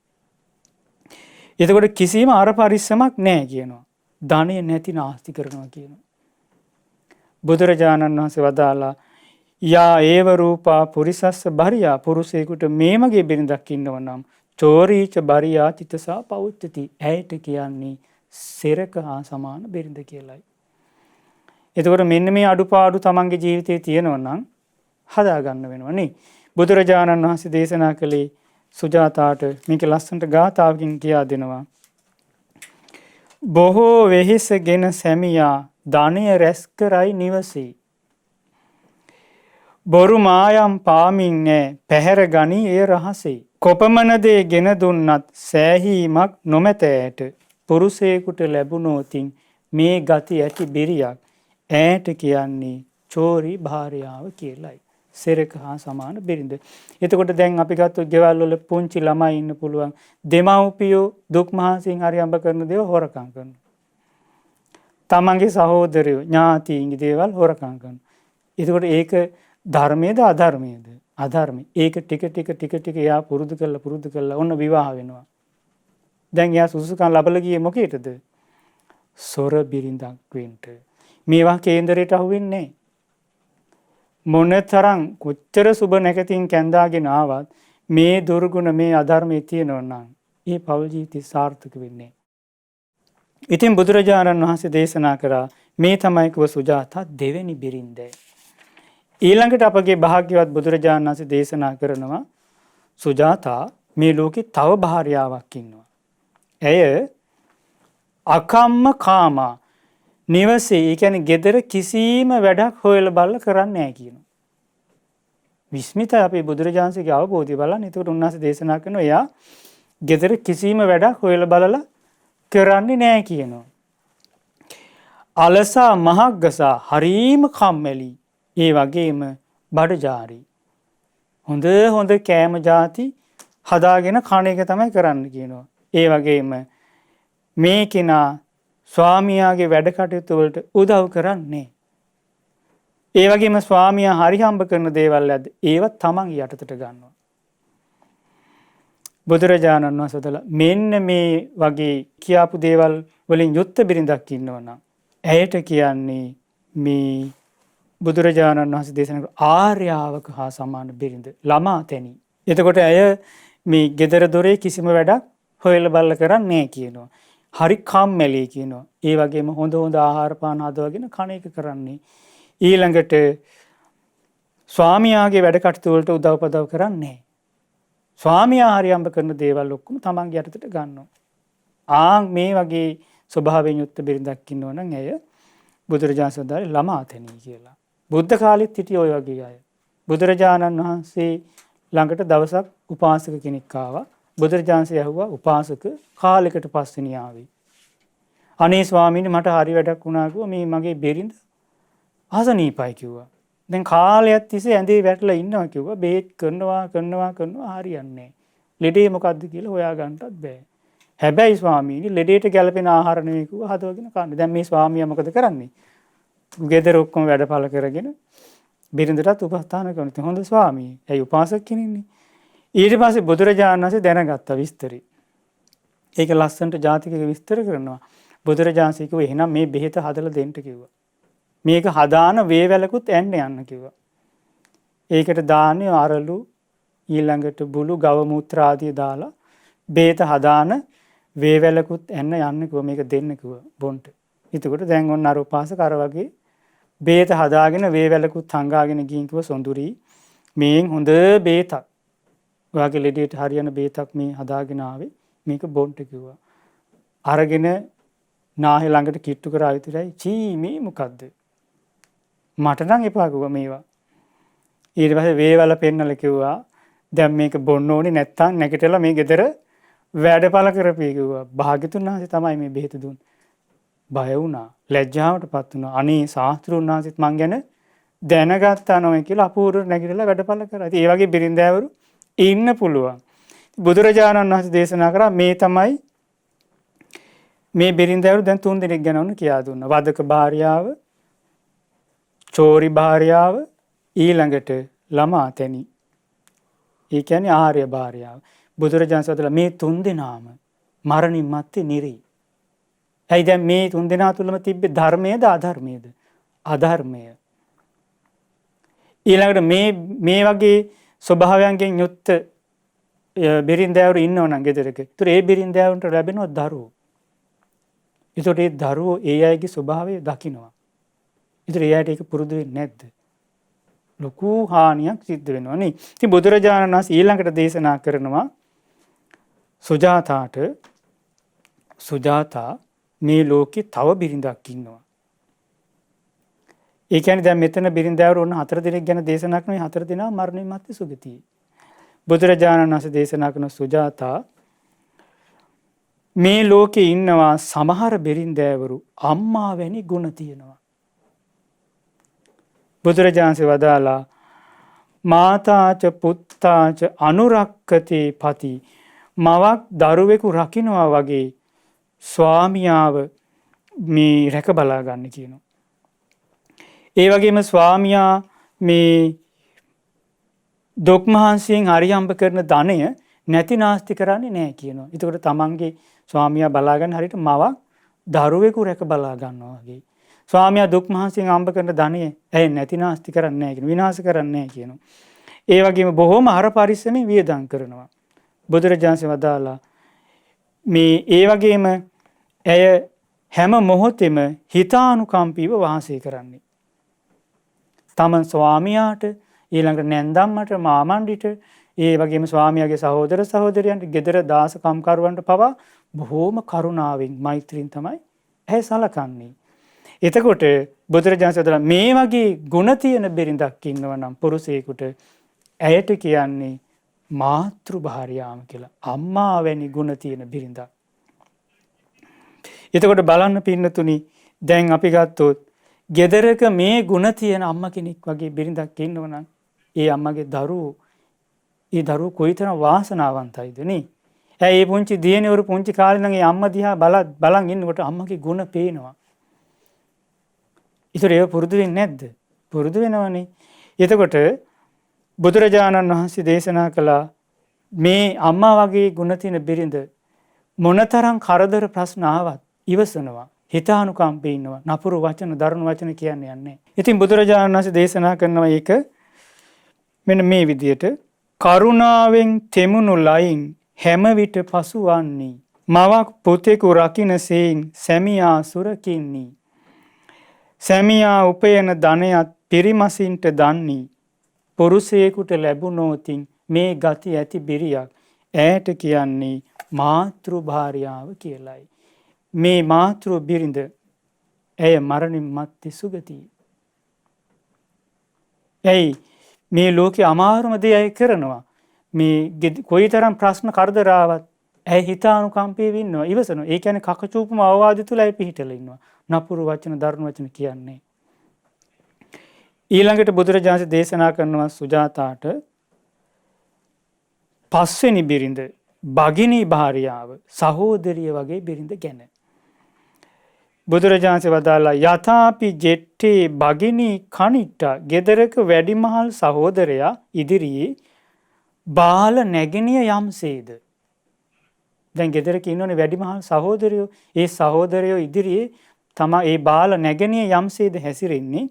එතකොට කිසිම අර පරිස්සමක් නැහැ කියනවා. ධනය නැති නාස්ති කරනවා කියනවා. බුදුරජාණන් වහන්සේ වදාලා යා ඒව රූපා පුරිසස්ස බරියා පුරුෂයෙකුට මේමගේ බිරිඳක් ඉන්නව නම් චෝරීච බරියා තිතසා පෞච්චති. ඇයට කියන්නේ සෙරක හා සමාන බිරිඳ කියලයි. එතකොට මෙන්න මේ අඩුපාඩු තමන්ගේ ජීවිතේ තියෙනවා නම් හදා ගන්න වෙනවා නේ. බුදුරජාණන් වහන්සේ දේශනා කළේ සුජාතාට මේක ලස්සනට ගාථාවකින් කියා දෙනවා. බොහෝ වෙහෙසගෙන සැමියා ධනය රැස් කරයි නිවසේ. බොරු මායම් පාමින්නේ පැහැර ගනී ඒ රහසේ. කොපමණ දේ ගෙන දුන්නත් සෑහීමක් නොමැතෑට පුරුෂයෙකුට ලැබුණෝතින් මේ ගති ඇති බිරියක් ඈට කියන්නේ චෝරි භාර්යාව කියලයි. සෙරක හා සමාන බිරිඳ. එතකොට දැන් අපි ගත්තොත් ගෙවල් වල පුංචි ළමයි ඉන්න පුළුවන්. දෙමව්පියෝ දුක් මහන්සියෙන් හරි අඹ කරන දේවල් හොරකම් කරනවා. තමන්ගේ සහෝදරයෝ ඥාතීන්ගේ දේවල් හොරකම් කරනවා. එතකොට ඒක ධර්මයේද අධර්මයේද? අධර්මයි. ඒක ටික එයා පුරුදු කළා ඔන්න විවාහ වෙනවා. දැන් එයා සුසුකම් ලබලා ගියේ මොකේද? සොර බිරිඳක් වෙන්න. මේවා කේන්දරයට අහුවෙන්නේ නැහැ. මොනතරම් කොච්චර සුබ නැකතින් කැඳාගෙන ආවත් මේ දුර්ගුණ මේ අධර්මයේ තියෙනවා නම් ඒ පෞල් ජීවිතය සාර්ථක වෙන්නේ. ඉතින් බුදුරජාණන් වහන්සේ දේශනා කරා මේ තමයි කව සුජාතා දෙවෙනි බිරිඳ. ඊළඟට අපගේ භාග්‍යවත් බුදුරජාණන් වහන්සේ දේශනා කරනවා සුජාතා මේ ලෝකේ තව භාර්යාවක් ඉන්නවා. ඇය අකම්ම කාමා නිවසේ ඒ කියන්නේ gedara කිසිම වැඩක් හොයලා බලලා කරන්නේ නැහැ කියනවා. විස්මිතයි අපේ බුදුරජාණන්සේගේ අවබෝධය බලන්න. ඒකට උන්වහන්සේ දේශනා කරනවා එයා gedara කිසිම වැඩක් හොයලා බලලා කරන්නේ නැහැ කියනවා. අලසා මහග්ගසා හරීම කම්මැලි. ඒ වගේම බඩජාරි. හොඳ කෑම ಜಾති හදාගෙන කණ එක තමයි කරන්න කියනවා. ඒ වගේම මේ කෙනා ස්වාමියාගේ වැඩ කටයුතු වලට උදව් කරන්නේ. ඒ වගේම ස්වාමියා හරි හම්බ කරන දේවල් ඇද්ද ඒවත් තමන් යටතට ගන්නවා. බුදුරජාණන් වහන්සේ මෙන්න මේ වගේ කියාපු දේවල් වලින් යුක්ත බිරිඳක් ඉන්නවනම් ඇයට කියන්නේ මේ බුදුරජාණන් වහන්සේ දේශනා කළ ආර්යාවක හා සමාන බිරිඳ ළමා තැනි. එතකොට ඇය මේ gedara දොරේ කිසිම වැඩක් හොයලා බලලා කරන්නේ නැහැ කියනවා. හරි කම්මැලි කියනවා. ඒ වගේම හොඳ ආහාර පාන හදවගෙන කණ එක කරන්නේ. ඊළඟට ස්වාමියාගේ වැඩ කටයුතු වලට උදව්පදව් කරන්නේ. ස්වාමියා හරියම්බ කරන දේවල් ඔක්කොම තමන්ගේ යටතට ගන්නවා. මේ වගේ ස්වභාවයෙන් යුක්ත බිරිඳක් ඉන්නවනම් ඇය බුදුරජාණන් වහන්සේ ළමා තැනී කියලා. බුද්ධ කාලෙත් හිටිය ඔය වගේ අය. බුදුරජාණන් වහන්සේ ළඟට දවසක් උපාසක කෙනෙක් ආවා. බුදුරජාණන්සේ ඇහුවා උපාසක කාලයකට පස්සේ ආවේ. අනේ ස්වාමීනි මට හරි වැඩක් වුණා කිව්වා මේ මගේ බිරිඳ අසනීපයි කිව්වා. දැන් කාලයක් තිස්සේ ඇඳේ වැටලා ඉන්නවා කිව්වා. බේත් කරනවා හරියන්නේ නැහැ. ලෙඩේ මොකද්ද කියලා හොයාගන්නත් බෑ. හැබැයි ස්වාමීනි ලෙඩේට ගැළපෙන ආහාර නෙවෙයි කිව්වා හදවගෙන කන්නේ. දැන් මේ ස්වාමියා මොකද කරන්නේ? ගෙදර ඔක්කොම වැඩපළ කරගෙන බිරිඳටත් උපස්ථාන කරනවා. හොඳ ස්වාමී. ඇයි උපාසක කෙනෙක්නේ. ඊට පස්සේ බුදුරජාණන් වහන්සේ දැනගත්ත විස්තරي. ඒක ලස්සනට ජාතිකක විස්තර කරනවා. බුදුරජාණන් කිව්වා එහෙනම් මේ බෙහෙත හදලා දෙන්න කිව්වා. මේක හදාන වේවැලකුත් යන්න කිව්වා. ඒකට දාන්නේ අරලු ඊළඟට බුළු ගව මුත්‍රා ආදිය දාලා බෙහෙත හදාන වේවැලකුත් යන්න කිව්වා. මේක දෙන්න කිව්වා බොන්ට. එතකොට දැන් ඔන්න අර උපාසක අර වගේ බෙහෙත හදාගෙන වේවැලකුත් හංගාගෙන ගිහින් කිව්වා සොඳුරි මේන් හොඳ බෙහෙතක්. ඔයාගේ ලෙඩේට හරියන බෙහෙතක් මේ හදාගෙන ආවේ. මේක බොන්ට කිව්වා. අරගෙන නාහේ ළඟට කිට්ටු කරා විතරයි චී මේ මොකද්ද? මට නම් එපා කිව්වා මේවා. ඊට පස්සේ වේවැල පෙන්නලා කිව්වා දැන් මේක බොන්න ඕනේ නැත්තම් නැගිටලා මේ ගෙදර වැඩපළ කරපී කිව්වා. භාග්‍යතුන් වහන්සේ තමයි මේ බෙහෙත දුන්නේ. බය වුණා. ලැජ්ජාවටපත් වුණා. අනේ ශාස්ත්‍රුන් වහන්සේත් මං ගැන දැනගත්තා නෝයි කියලා අපූර්ව නැගිටලා වැඩපළ කරා. ඉතින් ඒ වගේ බිරින්දෑවරු ඉන්න පුළුවන්. බුදුරජාණන් වහන්සේ දේශනා කරා මේ තමයි මේ බිරින්දෑවරු දැන් 3 දෙනෙක් ගැන උන් කියා දුන්නා. වදක භාර්යාව, චෝරි භාර්යාව, ඊළඟට ළමා තැනි. ඒ කියන්නේ ආර්ය භාර්යාව. බුදුරජාණන් වහන්සේ මේ 3 දෙනාම මරණින් මත්තේ නිරී. ඇයි දැන් මේ 3 දෙනා තුලම තිබ්බේ ධර්මයේද අධර්මයේද? අධර්මය. ඊළඟට මේ වගේ ස්වභාවයන්ගෙන් යුක්ත බිරින්දෑවරු ඉන්නවනම් ගෙදරක. ඒතර ඒ බිරින්දෑවරුන්ට ලැබෙනවා දරුවෝ. ඒතර ඒ දරුවෝ ඒ අයගේ ස්වභාවය දකිනවා. ඒතර ඒ අයට ඒක පුරුදු වෙන්නේ නැද්ද? ලොකු හානියක් සිද්ධ වෙනවා නේ. ඉතින් බුදුරජාණන් වහන්සේ ඊළඟට දේශනා කරනවා සුජාතා මේ ලෝකේ තව බිරිඳක් ඉන්නවා. ඒ කියන්නේ දැන් මෙතන බිරින්දෑවරු ඔන්න 4 දිනක් ගැන දේශනා කරන 4 දිනා මරණින් මත්තේ සුගතියි. බුදුරජාණන් වහන්සේ දේශනා කරන සුජාතා මේ ලෝකේ ඉන්නවා සමහර බිරින්දෑවරු අම්මා වැනි ගුණ තියෙනවා. බුදුරජාණන්සේ වදාලා මාතාච පුත්තාච අනුරක්කති පති මවක් දරුවෙකු රකින්නවා වගේ ස්වාමියාව මේ රැක බලා ගන්න කියනවා. ඒ වගේම ස්වාමියා මේ දුක් මහන්සියෙන් හරියම්බ කරන ධනය නැති නාස්ති කරන්නේ නැහැ කියනවා. ඒකට තමන්ගේ ස්වාමියා බලා ගන්න හරියට මවක් දරුවෙකු රැක බලා ගන්නවා වගේ. ස්වාමියා දුක් මහන්සියෙන් හම්බ කරන ධනය ඇයි නැති නාස්ති කරන්නේ නැහැ කියනවා. විනාශ කරන්නේ නැහැ කියනවා. ඒ වගේම බොහොම අර පරිස්සමෙන් වියදම් කරනවා. බුදුරජාණන් වදාලා මේ ඒ වගේම ඇය හැම මොහොතෙම හිතානුකම්පීව වාසය කරන්නේ. තමන් ස්වාමියාට ඊළඟට නැන්දම්මට මාමණ්ඩිට ඒ වගේම ස්වාමියාගේ සහෝදර සහෝදරයන්ට ගෙදර දාස කම්කරුවන්ට පවා බොහෝම කරුණාවෙන් මෛත්‍රියෙන් තමයි ඇය සලකන්නේ. එතකොට බුදුරජාණන් වහන්සේ මේ වගේ ගුණ තියෙන බිරිඳක් ඉන්නවා නම් පුරුෂයෙකුට ඇයට කියන්නේ මාතෘ භාර්යාව කියලා. අම්මා වැනි ගුණ තියෙන බිරිඳක්. එතකොට බලන්න පින්නතුනි දැන් අපි ගත්තොත් ගෙදරක මේ ගුණ තියෙන අම්මා කෙනෙක් වගේ බිරිඳක් ඉන්නවා නම් ඒ අම්මගේ දරුවෝ කොයිතරම් වාසනාවන්තයිද නේ. ඇයි මේ පුංචි දියණිවරු පුංචි කාලේ නම් ඒ අම්මා දිහා බලන් ඉන්නකොට අම්මගේ ගුණ පේනවා. ඒතර ඒව පුරුදු වෙන්නේ නැද්ද? පුරුදු වෙනවනේ. එතකොට බුදුරජාණන් වහන්සේ දේශනා කළා මේ අම්මා වගේ ගුණ තියෙන බිරිඳ මොනතරම් කරදර ප්‍රශ්න ආවත් ඉවසනවා. හිතානුකම්පේ ඉන්නවා. නපුරු වචන දරුණු වචන කියන්නේ නැහැ. ඉතින් බුදුරජාණන් වහන්සේ දේශනා කරනවා ඒක මෙන්න මේ විදියට කරුණාවෙන් තෙමුණු ලයින් හැම විට පසුවන්නේ මවක් පුතෙකු රකින්න සේන් සැමියා සුරකින්නේ සැමියා උපයන ධනයත් පිරිමසින්ට දන්නේ පුරුෂයෙකුට ලැබුණොතින් මේ ගති ඇති බිරියක් ඈට කියන්නේ මාතෘ භාර්යාව කියලයි. මේ මාතෘ බිරිඳ ඇය මරණින් මත්තේ සුගතියි. ඇයි මේ ලෝකේ අමාරුම දේ ඇය කරනවා. මේ කොයිතරම් ප්‍රශ්න කරදර ආවත් ඇය හිතානුකම්පේ ඉන්නවා ඉවසනවා. ඒ කියන්නේ කකචූපම අවවාද තුල ඇය පිහිටලා ඉන්නවා. නපුරු වචන දරුණු වචන කියන්නේ. ඊළඟට බුදුරජාණන් දේශනා කරනවා සුජාතාට පස්වෙනි බිරිඳ භගිනී භාර්යාව සහෝදරිය වගේ බිරිඳ ගැන. බුදුරජාණන් වදාලා යථාපි ජෙට්ටේ භගිනී කනිට්ටා ගෙදරක වැඩිමහල් සහෝදරයා ඉදිරියේ බාල නැගිනිය යම්සේද. දැන් ගෙදරක ඉන්නෝනේ වැඩිමහල් සහෝදරයෝ. ඒ සහෝදරයෝ ඉදිරියේ තමා ඒ බාල නැගිනිය යම්සේද හැසිරෙන්නේ.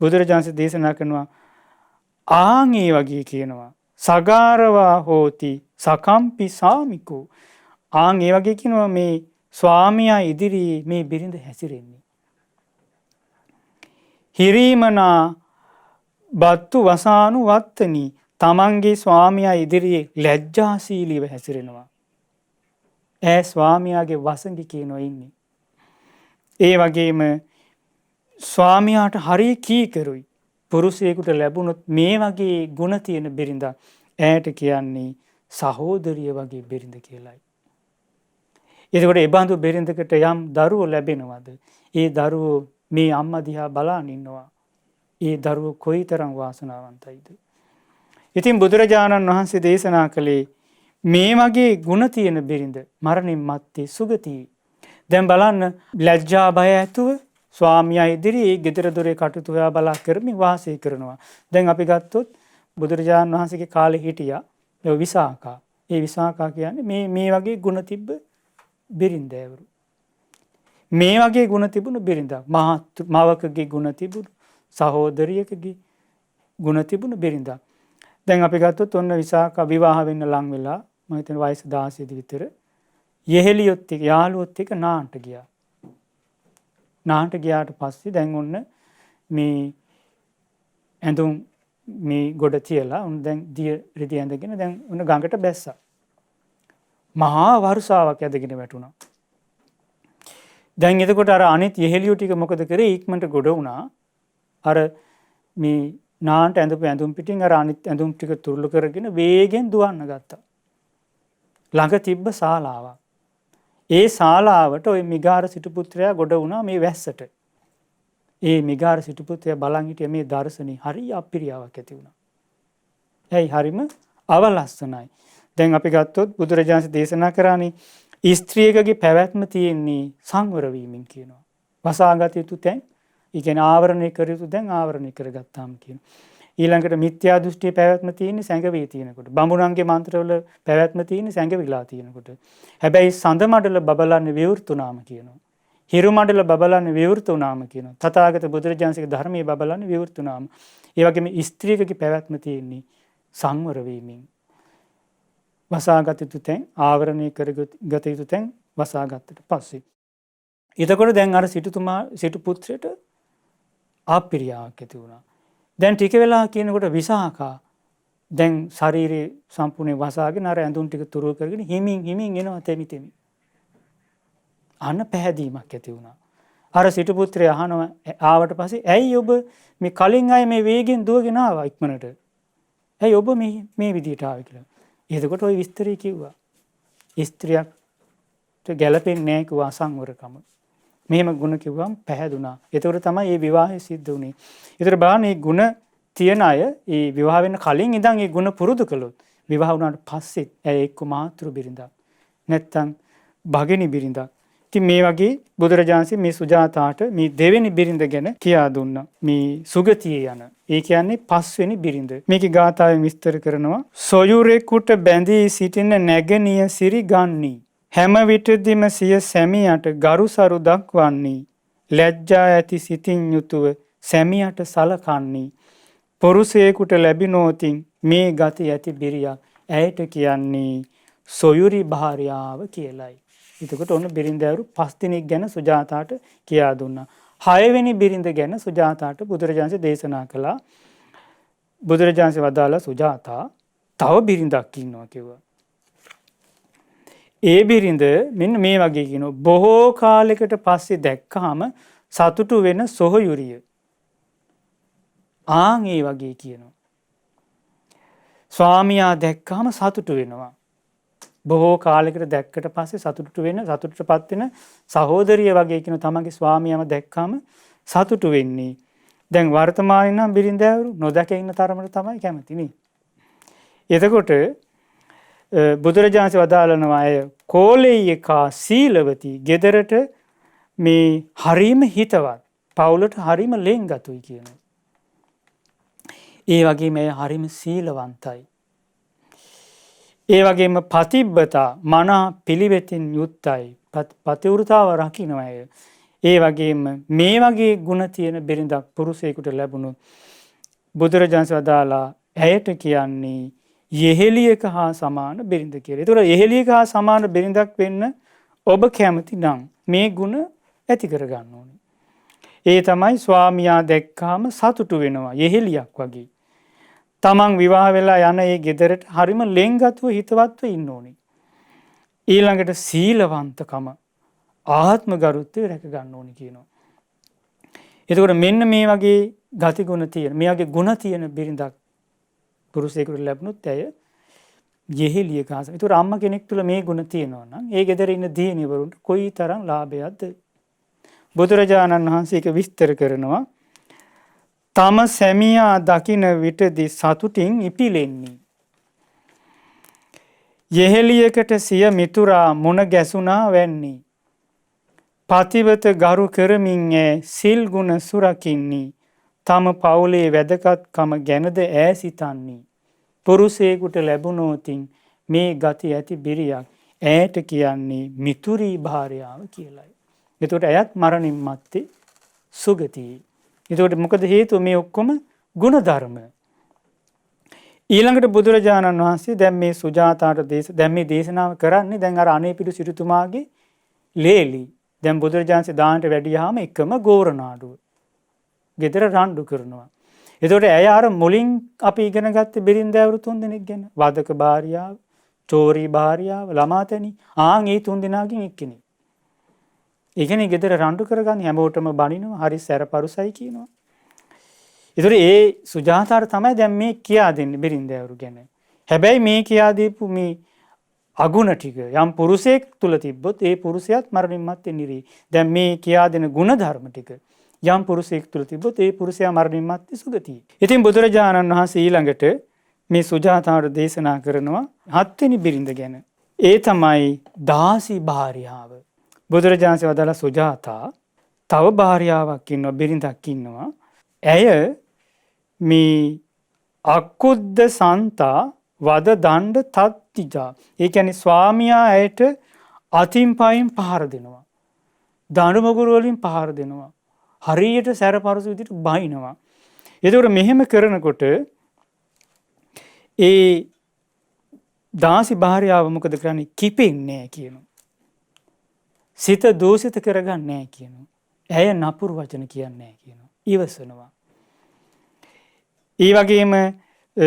බුදුරජාණන් දේශනා කරනවා ආන් ඒ වගේ කියනවා සගාරවා හෝති සකම්පි සාමිකෝ. ආන් ඒ වගේ කියනවා මේ ස්වාමියා ඉදිරියේ මේ බිරිඳ හැසිරෙන්නේ. හිරීමනා බත්තු වසානු වත්තනි තමන්ගේ ස්වාමියා ඉදිරියේ ලැජ්ජාශීලීව හැසිරෙනවා. ඈ ස්වාමියාගේ වසඟි කියනවා ඉන්නේ. ඒ වගේම ස්වාමියාට හරිය කීකරුයි. පුරුෂයෙකුට ලැබුණොත් මේ වගේ ගුණ තියෙන බිරිඳ ඈට කියන්නේ සහෝදරිය වගේ බිරිඳ කියලායි. එතකොට ඒ බඳු බිරිඳකට යම් දරුවෝ ලැබෙනවද? ඒ දරුවෝ මේ අම්මා දිහා බලන් ඉන්නවා. ඒ දරුවෝ කොයිතරම් වාසනාවන්තයිද? ඉතින් බුදුරජාණන් වහන්සේ දේශනා කළේ මේ වගේ ගුණ තියෙන බිරිඳ මරණින් මත්තේ සුගතියි. දැන් බලන්න ලැජ්ජා බය ඇතුව ස්වාමියා ඉදිරියේ ගෙදර දොරේ කටයුතු හොයා බලා කරමින් වාසය කරනවා. දැන් අපි ගත්තොත් බුදුරජාණන් වහන්සේගේ කාලේ හිටියා විසාකා. ඒ විසාකා කියන්නේ මේ වගේ ගුණ තිබ්බ බිරිඳෑවරු. මේ වගේ ගුණ තිබුණු බිරිඳක්. මවකගේ ගුණ තිබුණු සහෝදරියකගේ ගුණ තිබුණු බිරිඳක්. දැන් අපි ගත්තොත් ඔන්න විසාකා විවාහ වෙන්න ලං වෙලා මම හිතන්නේ වයස 16 විතර යෙහෙලියොත් එක්ක යාළුවොත් එක්ක නාන්ට ගියා. නාන්ට ගියාට පස්සේ දැන් ඔන්න මේ ඇඳුම් මේ ගොඩ තියලා උන් දැන් දිය රිදි ඇඳගෙන දැන් උන් ගඟට බැස්සා. මහා වර්ෂාවක් ඇදගෙන වැටුණා. දැන් එතකොට අර අනිත් යෙහෙලියෝ ටික මොකද කරේ? ඉක්මනට ගොඩ වුණා. අර මේ නාන්ට ඇඳපු ඇඳුම් පිටින් අර අනිත් ඇඳුම් ටික තුරුළු කරගෙන වේගෙන් දුවන්න ගත්තා. ළඟ තිබ්බ ශාලාවක්. ඒ ශාලාවට ওই මිගාර සිටු පුත්‍රයා ගොඩ වුණා මේ වැස්සට. ඒ මිගාර සිටු පුත්‍රයා බලන් හිටිය මේ දර්ශනේ හරි අපිරියාවක් ඇති වුණා. ඇයි හරිම අවලස්සනයි. දැන් අපි ගත්තොත් බුදුරජාණන් දේශනා කරානේ ස්ත්‍රියකගේ පැවැත්ම තියෙන්නේ සංවර වීමෙන් කියනවා. වසාගත යුතු තැන්, ඒ කියන්නේ ආවරණය කර යුතු දැන් ආවරණය කරගත්තාම කියනවා. ඊළඟට මිත්‍යා දෘෂ්ටියේ පැවැත්ම තියෙන්නේ සැඟවී තියෙනකොට. බඹුණන්ගේ මන්ත්‍රවල පැවැත්ම තියෙන්නේ සැඟවිලා තියෙනකොට. හැබැයි සඳ මඩල බබලන්නේ විවෘතුනාම කියනවා. හිරු මඩල බබලන්නේ විවෘතුනාම කියනවා. තථාගත බුදුරජාණන්සේගේ ධර්මයේ බබලන්නේ විවෘතුනාම. ඒ වගේම ස්ත්‍රියකගේ පැවැත්ම තියෙන්නේ සංවර වීමෙන්. වසාගත යුතු තැන් ආවරණය කරගත යුතු තැන් වසාගත්තට පස්සේ. එතකොට දැන් අර සිටු පුත්‍රයට ආපිරියාවක් ඇති වුණා. දැන් ටික වෙලා කියනකොට විසාකා දැන් ශරීරේ සම්පූර්ණයෙන් වසාගෙන අර ඇඳුම් ටික තුරු කරගෙන හිමින් එනවා තෙමි. අන්න පැහැදීමක් ඇති වුණා. අර සිටු පුත්‍රයා අහනවා ආවට පස්සේ ඇයි ඔබ මේ කලින් අය මේ වේගෙන් දුවගෙන ආවා ඉක්මනට? ඇයි ඔබ මේ විදියට ආවේ කියලා. එතකොට ওই විස්තරය කිව්වා. ස්ත්‍රියට ගැළපෙන්නේ නැහැ කිව්වා අසංවරකම. මෙහෙම ಗುಣ කිව්වම පැහැදුනා. ඒතකොට තමයි මේ විවාහය සිද්ධ වුනේ. ඒතර බලන්න මේ ಗುಣ තියන අය මේ විවාහ වෙන්න කලින් ඉඳන් මේ ಗುಣ පුරුදු කළොත් විවාහ වුණාට පස්සෙත් ඇය එක්ක මාතෘ බිරිඳක් නැත්තම් භගිනි බිරිඳක්. ඉතින් මේ වගේ බුදුරජාණන්සේ මේ සුජාතාට මේ දෙවෙනි බිරිඳ ගැන කියා දුන්නා. මේ සුගතියේ යන. ඒ කියන්නේ පස්වෙනි බිරිඳ. මේකේ ගාථාවෙන් විස්තර කරනවා. සොයුරෙකුට බැඳී සිටින නැගණිය සිරි ගන්නී. හැම විටදීම සිය සැමියට ගරුසරු දක්වන්නේ. ලැජ්ජා ඇති සිතින් යුතුව සැමියට සලකන්නේ. පුරුෂයෙකුට ලැබිනෝතින් මේ ගති ඇති බිරියක් ඇයට කියන්නේ සොයුරි භාර්යාව කියලයි. එතකොට ඔන්න බිරිඳවරු 5 දිනක් ගැන සුජාතාට කියා දුන්නා. 6 වෙනි බිරිඳ ගැන සුජාතාට බුදුරජාණන් දේශනා කළා. බුදුරජාණන් වදාලා සුජාතා තව බිරිඳක් ඉන්නවා කිව්වා. ඒ බිරිඳ මෙන්න මේ වගේ කියනවා. බොහෝ කාලයකට පස්සේ දැක්කහම සතුටු වෙන සොහොයුරිය. ආන් ඒ වගේ කියනවා. ස්වාමියා දැක්කහම සතුටු වෙනවා. බොහෝ කාලයකට දැක්කට පස්සේ සතුටටපත් වෙන සහෝදරිය වගේ කියන තමන්ගේ ස්වාමියාම දැක්කම සතුටු වෙන්නේ. දැන් වර්තමානයේ නම් බිරිඳවරු නොදැක ඉන්න තරමට තමයි කැමති නේ. එතකොට බුදුරජාණන් වදාළනවා අය කෝලෙය්‍යකා සීලවති ගෙදරට මේ හරීම හිතවත් පවුලට හරීම ලෙන්ගතුයි කියනවා. ඒ වගේම අය හරීම සීලවන්තයි. ඒ වගේම පතිබ්බතා මනා පිළිවෙතින් යුක්තයි. පතිවෘතාව රකින්න අය. ඒ වගේම මේ වගේ ගුණ තියෙන බිරිඳක් පුරුෂයෙකුට ලැබුණොත් බුදුරජාණන් වදාලා ඇයට කියන්නේ යෙහෙලියක හා සමාන බිරිඳ කියලා. ඒතකොට යෙහෙලියක හා සමාන බිරිඳක් වෙන්න ඔබ කැමති නම් මේ ගුණ ඇති කරගන්න ඕනේ. ඒ තමයි ස්වාමියා දැක්කාම සතුටු වෙනවා යෙහෙලියක් වගේ. තමන් විවාහ වෙලා යන ඒ ගෙදරට හරිම ලෙන්ගත්ව හිතවත්ව ඉන්න ඕනේ. ඊළඟට සීලවන්තකම ආත්ම ගරුත්වය රැක ගන්න ඕනේ කියනවා. එතකොට මෙන්න මේ වගේ ගතිගුණ තියෙන, මේ වගේ ගුණ තියෙන බිරිඳක් පුරුෂයෙකුට ලැබුණොත් ඇය යෙහෙලියක ආස. ඒතකොට අම්මා කෙනෙක් තුළ මේ ගුණ තියෙනවා නම් ඒ ගෙදර ඉන්න දියණිවරුන්ට කොයිතරම් ලාභයක්ද? බුදුරජාණන් වහන්සේ ඒක විස්තර කරනවා. තම සැමියා දකින විටදී සතුටින් ඉපිලෙන්නේ. යෙහෙලියකට සිය මිතුරා මුණ ගැසුණා වැන්නේ. පතිවත ගරු කරමින් සිල් ගුණ සුරකින්නේ. තම පවුලේ වැදගත්කම ගැනද ඈ සිතන්නේ. පුරුෂයෙකුට ලැබුණොතින් මේ ගති ඇති බිරියක් ඈට කියන්නේ මිතුරී භාර්යාව කියලයි. එතකොට ඇයත් මරණින් මත්තේ සුගතියි. එතකොට මොකද හේතුව මේ ඔක්කොම ගුණධර්ම. ඊළඟට බුදුරජාණන් වහන්සේ දැන් මේ සුජාතාට දැන් මේ දේශනාව කරන්නේ දැන් අර අනේපිඩු සිටුතුමාගේ ලේලි. දැන් බුදුරජාණන්සේ දානට වැඩියාම එකම ගෝරනාඩුව. ගෙදර රණ්ඩු කරනවා. එතකොට ඇය අර මුලින් අපි ඉගෙන ගත්තේ බිරින්දෑවරු 3 දෙනෙක් ගැන. වදක භාර්යාව, චෝරී භාර්යාව, ළමාතැනි. ආන් ඒ 3 දෙනාගෙන් එක්කෙනෙක්. ඒ කියන්නේ ගෙදර රණ්ඩු කරගන්නේ හැමෝටම බනිනවා. හරි සැරපරුසයි කියනවා. ඒතර ඒ සුජාතාට තමයි දැන් මේ කියා දෙන්නේ බිරින්දෑවරු ගැන. හැබැයි මේ කියා දීපු මේ අගුණ ටික යම් පුරුෂයෙක් තුල තිබ්බොත් ඒ පුරුෂයාත් මරණින් මත්තේ නිරේ. දැන් මේ කියා දෙන ගුණ ධර්ම ටික යම් පුරුෂයෙක් තුල තිබ්බොත් ඒ පුරුෂයා මරණින් මත්තේ සුගතියි. ඉතින් බුදුරජාණන් වහන්සේ ඊළඟට මේ සුජාතාවට දේශනා කරනවා හත්වෙනි බිරිඳ ගැන. ඒ තමයි දාසි භාර්යාව. බුදුරජාණන්සේ වදාළ සුජාතා තව භාර්යාවක් ඉන්නවා, බිරිඳක් ඉන්නවා. ඇය මේ අකුද්ද සන්තා වද දණ්ඩ තත්තිජා. ඒ කියන්නේ ස්වාමියා ඇයට අතින් පයින් පහර දෙනවා. දඬු මගුරු වලින් පහර දෙනවා. හරියට සැරපරස විදිහට බහිනවා. ඒකෝර මෙහෙම කරනකොට ඒ දාසි භාර්යාව මොකද කරන්නේ? කිපෙන්නේ නැහැ කියනවා. සිත දූෂිත කරගන්නේ නැහැ කියනවා. ඇය නපුරු වචන කියන්නේ නැහැ කියනවා. ඉවසනවා. ඒ වගේම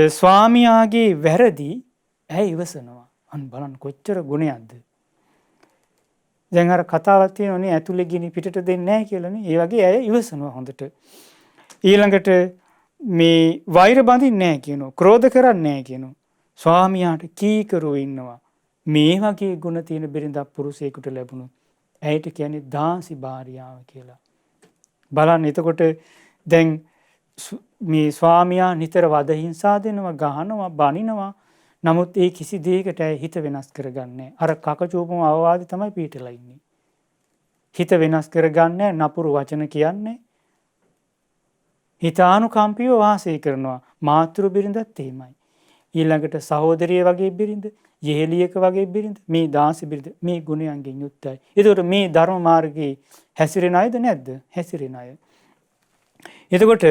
ස්වාමියාගේ වැරදි ඇය ඉවසනවා. අන්න බලන්න කොච්චර ගුණයක්ද. දැන් අර කතාවක් තියෙනවනේ ඇතුලේ ගිනි පිටට දෙන්නේ නැහැ කියලානේ. ඒ වගේ ඇය ඉවසනවා හොඳට. ඊළඟට මේ වෛර බඳින්නේ නැහැ කියනවා. ක්‍රෝධ කරන්නේ නැහැ කියනවා. ස්වාමියාට කීකරුව ඉන්නවා. මේ වගේ ගුණ තියෙන බිරිඳක් පුරුෂයෙකුට ලැබුණොත් ඇයට කියන්නේ දාසි භාර්යාව කියලා. බලන්න එතකොට දැන් මේ ස්වාමියා නිතර වද හිංසා දෙනවා, ගහනවා, බනිනවා. නමුත් ඒ කිසි දෙයකට ඇය හිත වෙනස් කරගන්නේ. අර කකචූපම අවවාදි තමයි පිටලා ඉන්නේ. හිත වෙනස් කරගන්නේ නපුරු වචන කියන්නේ. හිතානුකම්පිතව වාසය කරනවා. මාතෘ බිරිඳත් එහෙමයි. ඊළඟට සහෝදරිය වගේ බිරිඳ, යෙහෙලියක වගේ බිරිඳ, මේ දාසි බිරිඳ මේ ගුණයන්ගෙන් යුක්තයි. ඒකට මේ ධර්ම මාර්ගයේ හැසිරෙන අයද නැද්ද? හැසිරෙන අය. එතකොට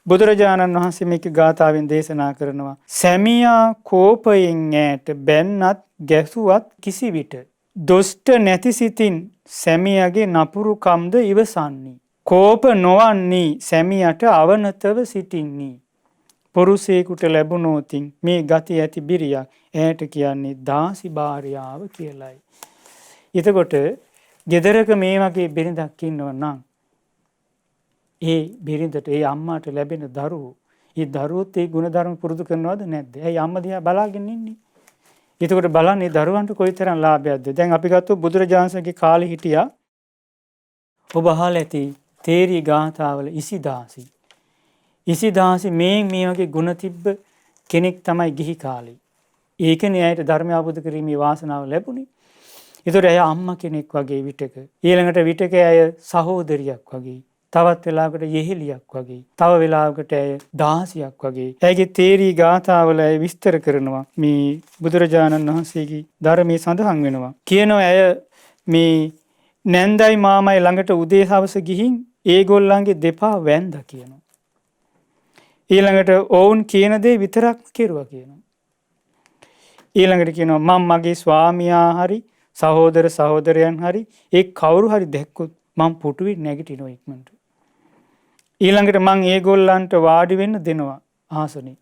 බුදුරජාණන් වහන්සේ මේක ගාථාවෙන් දේශනා කරනවා. සැමියා කෝපයෙන් ඈට බැන්නත් ගැසුවත් කිසි විට දොස්ට නැති සිතින් සැමියාගේ නපුරු කම්ද ඉවසන්නේ. කෝප නොවන්නේ සැමියාට අවනතව සිටින්නේ. පුරුෂයෙකුට ලැබුණොතින් මේ ගති ඇති බිරියක් ඈට කියන්නේ දාසි භාර්යාව කියලයි. එතකොට ගෙදරක මේ වගේ බිරිඳක් ඉන්නව නම් ඒ බිරිඳට ඒ අම්මාට ලැබෙන දරුවෝ ඒ දරුවොත් ඒ ගුණධර්ම පුරුදු කරනවද නැද්ද? ඇයි අම්මා දිහා බලාගෙන ඉන්නේ? එතකොට බලන්න ඒ දරුවන්ට කොයිතරම් ලාභයක්ද? දැන් අපි ගත්තොත් බුදුරජාණන්සේගේ කාලේ හිටියා ඔබ අහලා ඇති තේරී ගාථාවල ඉසිදාසි. ඉසිදාසි මේ වගේ ගුණ තිබ්බ කෙනෙක් තමයි ගිහි කාලේ. ඒකනේ ඇයට ධර්මය අවබෝධ කිරීමේ වාසනාව ලැබුණේ. ඒතර ඇය අම්මා කෙනෙක් වගේ විටක. ඊළඟට විටක ඇය සහෝදරියක් වගේ. තවත් වෙලාවකට යෙහෙලියක් වගේ. තව වෙලාවකට ඇය දාසියක් වගේ. ඇයගේ තේරී ගාථාවල ඇය විස්තර කරනවා. මේ බුදුරජාණන් වහන්සේගේ ධර්මයේ සඳහන් වෙනවා. කියනවා ඇය මේ නැන්දයි මාමයි ළඟට උදේ හවස ගිහින් ඒගොල්ලන්ගේ දෙපා වැන්දා කියනවා. ඊළඟට ඔවුන් කියන දේ විතරක්ම කෙරුවා කියනවා. ඊළඟට කියනවා මම මගේ ස්වාමියා හරි සහෝදර සහෝදරයන් හරි ඒ කවුරු හරි දැක්කොත් මම පුටුවේ නැගිටිනවා ඉක්මනට. ඊළඟට මං ඒගොල්ලන්ට වාඩි වෙන්න දෙනවා ආසනෙ.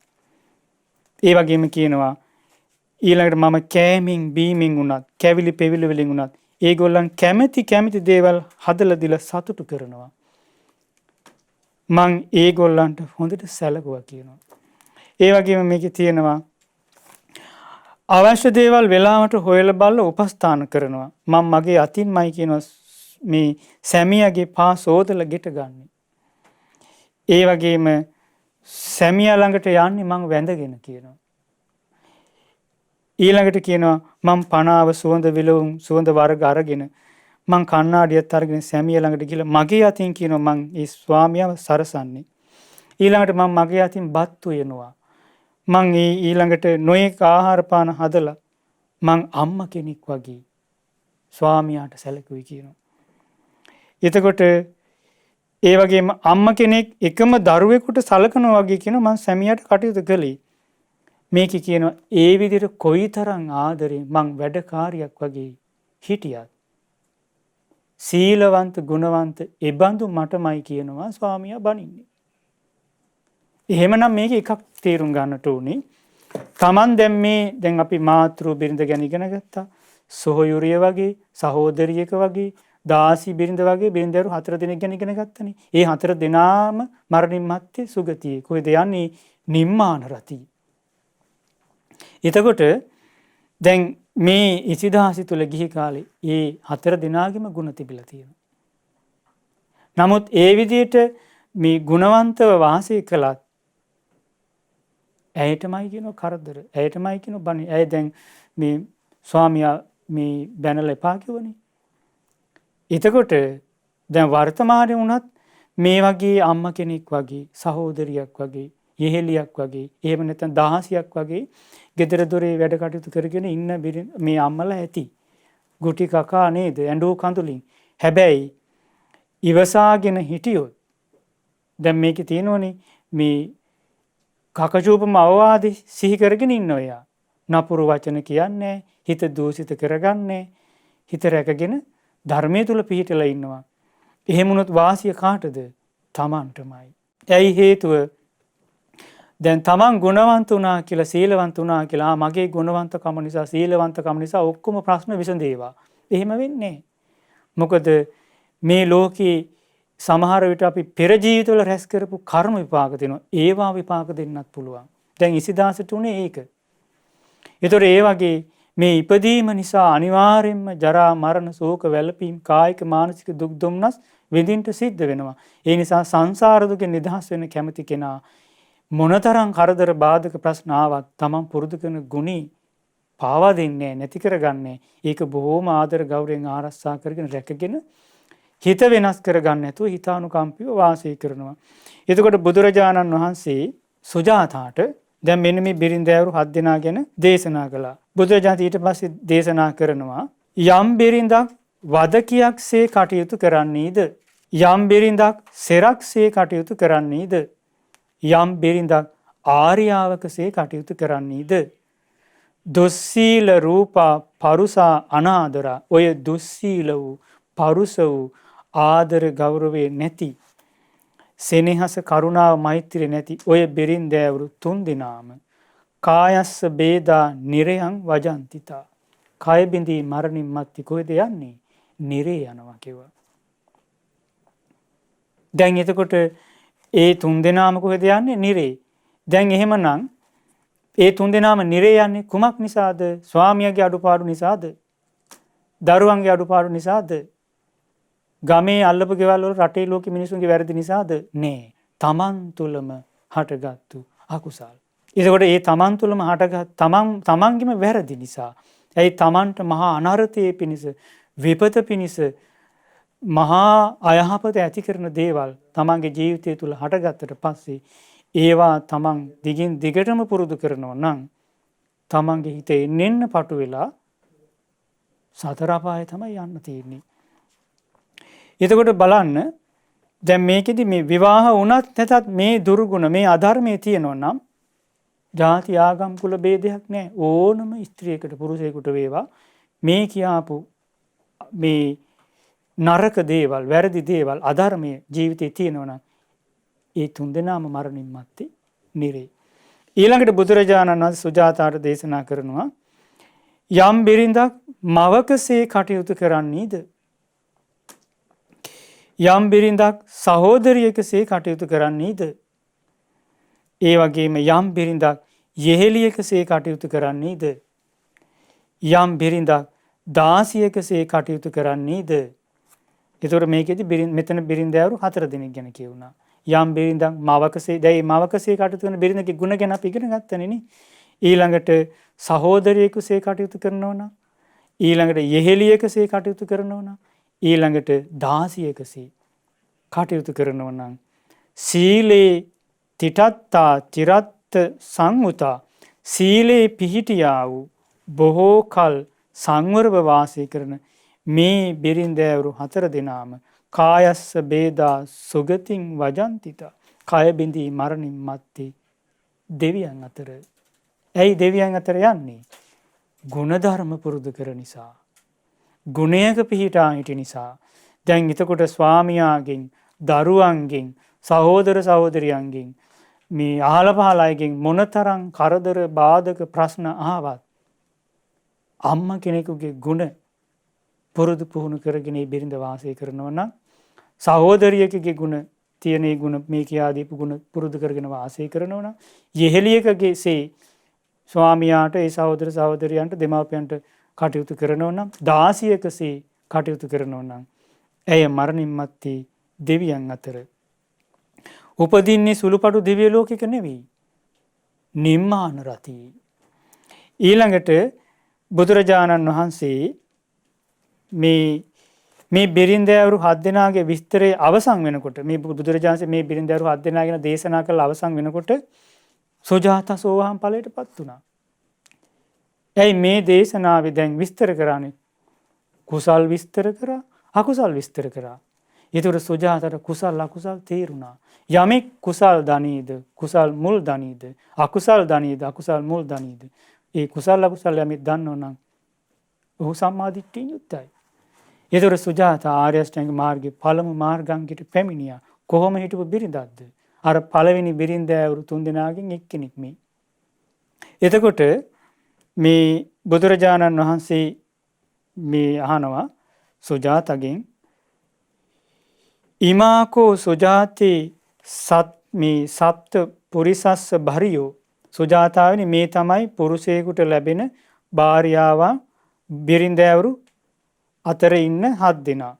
ඒ වගේම කියනවා ඊළඟට මම කෑමින් බීමින් උනත් කැවිලි පෙවිලි වලින් උනත් ඒගොල්ලන් කැමති දේවල් හදලා දීලා සතුටු කරනවා. මං ඒගොල්ලන්ට හොඳට සැලකුවා කියනවා. ඒ වගේම මේකේ තියෙනවා අවශ්‍ය දේවල් වෙලාවට හොයලා බලලා උපස්ථාන කරනවා. මම මගේ අතින්මයි කියනවා මේ සැමියාගේ පා සෝදලා ගෙට ගන්න. ඒ වගේම සැමියා ළඟට යන්නේ මං වැඳගෙන කියනවා. ඊළඟට කියනවා මං පනාව සුවඳ විලවුන් සුවඳ වර්ග අරගෙන මං කණ්ණාඩියත් අරගෙන සැමියා ළඟට ගිහලා මගේ අතින් කියනවා මං ඒ ස්වාමියාව සරසන්නේ. ඊළඟට මං මගේ අතින් බත් උයනවා. මං ඊළඟට නොයෙක් ආහාර පාන හදලා මං අම්මා කෙනෙක් වගේ ස්වාමියාට සැලකුවේ කියනවා. එතකොට ඒ වගේම අම්මා කෙනෙක් එකම දරුවෙකුට සලකනවා වගේ කියනවා මං සැමියාට කටයුතු කළේ. මේකේ කියනවා ඒ විදිහට කොයිතරම් ආදරේ මං වැඩකාරියක් වගේ හිටියත් සීලවන්ත ගුණවන්ත එබඳු මටමයි කියනවා ස්වාමියා බණින්නේ. එහෙමනම් මේක එකක් තේරුම් ගන්නට ඕනේ. Taman දැන් අපි මාතෘ බිරිඳ ගැන ඉගෙන ගත්තා. සොහොයුරිය වගේ, සහෝදරියක වගේ, දාසි බිරිඳ වගේ බිරිඳවරු 4 දෙනෙක් ගැන ඉගෙන ගත්තනේ. ඒ 4 දෙනාම මරණින් මත්තේ සුගතියේ. කොහෙද යන්නේ? නිම්මාන රති. එතකොට දැන් මේ ඉසිදාසි තුල ගිහි කාලේ ඒ 4 දෙනාගේම ಗುಣ තිබිලා තියෙනවා. නමුත් ඒ විදිහට මේ ගුණවන්තව වාසය කළත් ඇයටමයි කියන කරදර. ඇයටමයි කියන බණි. ඇය දැන් මේ ස්වාමියා මේ බැනලා එපා කිව්වනේ. එතකොට දැන් වර්තමානයේ වුණත් මේ වගේ අම්මා කෙනෙක් වගේ සහෝදරියක් වගේ යෙහෙලියක් වගේ එහෙම නැත්නම් දහසියක් වගේ ගෙදර දොරේ වැඩ කටයුතු කරගෙන ඉන්න මේ අම්මලා ඇති. ගුටි කකා නේද ඇඬෝ කඳුලින්. හැබැයි ඉවසාගෙන හිටියොත් දැන් මේකේ තියෙනවනේ මේ කකචූපම අවවාදී සිහි කරගෙන ඉන්නවා යා. නපුරු වචන කියන්නේ හිත දූෂිත කරගන්නේ හිත රැකගෙන ධර්මයේ තුල පිහිටලා ඉන්නවා. එහෙම වුණොත් වාසිය කාටද? තමන්ටමයි. ඇයි හේතුව? දැන් තමන් ගුණවන්ත වුණා කියලා සීලවන්ත වුණා කියලා මගේ ගුණවන්තකම නිසා සීලවන්තකම නිසා ඔක්කොම ප්‍රශ්න විසඳේවා. එහෙම වෙන්නේ. මොකද මේ ලෝකේ සමහර විට අපි පෙර ජීවිතවල රැස් කරපු කර්ම විපාක දෙනවා. ඒවා විපාක දෙන්නත් පුළුවන්. දැන් ඉසිදාසට උනේ ඒක. ඒතර ඒ වගේ මේ ඉපදීම නිසා අනිවාර්යෙන්ම ජරා මරණ ශෝක වැළපීම් කායික මානසික දුක් දුම්නස් විඳින්න සිද්ධ වෙනවා. ඒ නිසා සංසාර දුකෙන් නිදහස් වෙන්න කැමති කෙනා මොනතරම් කරදර බාධක ප්‍රශ්න ආවත් තමන් පුරුදු කරන ගුණී පාවා දෙන්නේ නැති කරගන්නේ. ඒක බොහොම ආදර ගෞරවයෙන් ආරක්ෂා කරගෙන රැකගෙන හිත වෙනස් කරගන්න නැතුව හිතානුකම්පීව වාසය කරනවා. එතකොට බුදුරජාණන් වහන්සේ සුජාතාට දැන් මෙන්න මේ බිරිඳෑවරු 7 දෙනා ගැන දේශනා කළා. බුදුරජාණන් ඊට පස්සේ දේශනා කරනවා යම් බිරිඳක් වදකියක්සේ කටයුතු කරන්නේද යම් බිරිඳක් සෙරක්සේ කටයුතු කරන්නේද යම් බිරිඳක් ආර්යාවකසේ කටයුතු කරන්නේද දුස්සීල රූපා පරුසා අනාදරා ඔය දුස්සීල වූ පරුස වූ ආදර ගෞරවේ නැති සෙනෙහස කරුණාව මෛත්‍රිය නැති ඔය බිරින්දෑවරු 3 දෙනාම කායස්ස බේදා නිරයන් වජන්තිතා කය බිඳී මරණින් මත්ති කොහෙද යන්නේ? නිරේ යනවා කිව්වා. දැන් එතකොට ඒ 3 දෙනාම කොහෙද යන්නේ? නිරේ. දැන් එහෙමනම් ඒ 3 දෙනාම නිරේ යන්නේ කුමක් නිසාද? ස්වාමියාගේ අඩුපාඩු නිසාද? දරුවන්ගේ අඩුපාඩු නිසාද? ගමේ අල්ලපු ගෙවල් වල රටේ ලෝකෙ මිනිසුන්ගේ වැරදි නිසාද? නෑ. තමන් තුලම හටගත්තු අකුසල්. ඒකෝට ඒ තමන් තුලම හටගත් තමන්ගේම වැරදි නිසා. ඇයි තමන්ට මහා අනර්ථයේ පිණිස විපත පිණිස මහා අයහපත ඇති කරන දේවල් තමන්ගේ ජීවිතය තුල හටගත්තට පස්සේ ඒවා තමන් දිගින් දිගටම පුරුදු කරනවා නම් තමන්ගේ හිතේ එන්නෙන්න පටු වෙලා සතර අපාය තමයි යන්න තියෙන්නේ. එතකොට බලන්න දැන් මේකෙදි මේ විවාහ වුණත් නැතත් මේ දුර්ගුණ මේ අධර්මයේ තියෙනවා නම් ජාති ආගම් කුල ભેදයක් නැහැ. ඕනම ස්ත්‍රියකට පුරුෂයෙකුට වේවා මේ කියාපු මේ නරක දේවල් වැරදි දේවල් අධර්මයේ ජීවිතේ තියෙනවා නම් ඒ 3 දෙනාම මරණින් මත්තේ නිරේ. ඊළඟට බුදුරජාණන් වහන්සේ සුජාතාට දේශනා කරනවා යම් බිරිඳක් මවකසේ කටයුතු කරන්නේද යම් බිරිඳක් සහෝදරියකසේ කටයුතු කරන්නේද ඒ වගේම යම් බිරිඳක් යෙහෙලියකසේ කටයුතු කරන්නේද යම් බිරිඳක් දාසියකසේ කටයුතු කරන්නේද. ඒතකොට මේකෙදි මෙතන බිරිඳෑවරු 4 දෙනෙක් ගැන කියුණා. යම් බිරිඳක් මවකසේ දැයි මවකසේ කටයුතු කරන බිරිඳගේ ගුණ ගැන අපි ඉගෙන ගත්තනේ නේ. ඊළඟට සහෝදරියෙකුසේ කටයුතු කරනවා නම් ඊළඟට යෙහෙලියකසේ කටයුතු කරනවා නම් ඊළඟට දාසියකසේ කටයුතු කරනවා නම් සීලේ තිටත්තා චිරත්ත සංවුතා සීලේ පිහිටියා වූ බොහෝ කල් සංවරව වාසය කරන මේ බිරින්දෑවරු 4 දෙනාම කායස්ස බේදා සුගතින් වජන්තිතා කය බිඳී මරණින් මත්තේ දෙවියන් අතර. ඇයි දෙවියන් අතර යන්නේ? ගුණධර්ම පුරුදු කර නිසා. ගුණයක පිහිටා හිටි නිසා. දැන් එතකොට ස්වාමියාගෙන් දරුවන්ගෙන් සහෝදර සහෝදරියන්ගෙන් මේ අහල පහල අයගෙන් මොනතරම් කරදර බාධක ප්‍රශ්න ආවත් අම්මා කෙනෙකුගේ ගුණ පුරුදු පුහුණු කරගෙන මේ බිරිඳ වාසය කරනවා නම් සහෝදරියකගේ ගුණ තියෙන ඒ ගුණ මේ කියා දීපු ගුණ පුරුදු කරගෙන වාසය කරනවා නම් යෙහෙලියකගේසේ ස්වාමියාට ඒ සහෝදර සහෝදරියන්ට දෙමාපියන්ට කටයුතු කරනවා නම් දාසියකසේ කටයුතු කරනවා නම් ඇය මරණින් මත්තේ දෙවියන් අතර උපදින්නේ සුළුපටු දිව්‍ය ලෝකයක නෙවෙයි. නිම්මාන රති. ඊළඟට බුදුරජාණන් වහන්සේ මේ බිරින්දෑවරු 7 දෙනාගේ විස්තරය අවසන් වෙනකොට මේ බුදුරජාණන් මේ බිරින්දෑවරු 7 දෙනා ගැන දේශනා කළ අවසන් වෙනකොට සුජාතා සෝවාන් ඵලයටපත් වුණා. ඇයි මේ දේශනාවේ දැන් විස්තර කරන්නේ? කුසල් විස්තර කරා, අකුසල් විස්තර කරා. ඒතර සුජාතට කුසල් අකුසල් තේරුණා. යමෙක් කුසල් දනීද, කුසල් මුල් දනීද, අකුසල් දනීද, අකුසල් මුල් දනීද. ඒ කුසල් අකුසල් යමෙක් දන්නවනම් ඔහු සම්මාදිට්ඨියෙන් යුක්තයි. ඒතර සුජාතා ආර්ය අෂ්ටාංගික මාර්ගයේ පළමු මාර්ගාංගයට පැමිණියා. කොහොම හිටපු බිරිඳක්ද? අර පළවෙනි බිරිඳෑවරු 3 දෙනාගෙන් එක්කෙනෙක් මේ. එතකොට මේ බුදුරජාණන් වහන්සේ මේ අහනවා සුජාතගෙන් ඉමාකෝ සුජාතේ මේ සප්ත පුරිසස්ස භරියෝ. සුජාතාවනි මේ තමයි පුරුෂයෙකුට ලැබෙන භාර්යාවන් බිරිඳෑවරු අතර ඉන්න 7 දෙනා.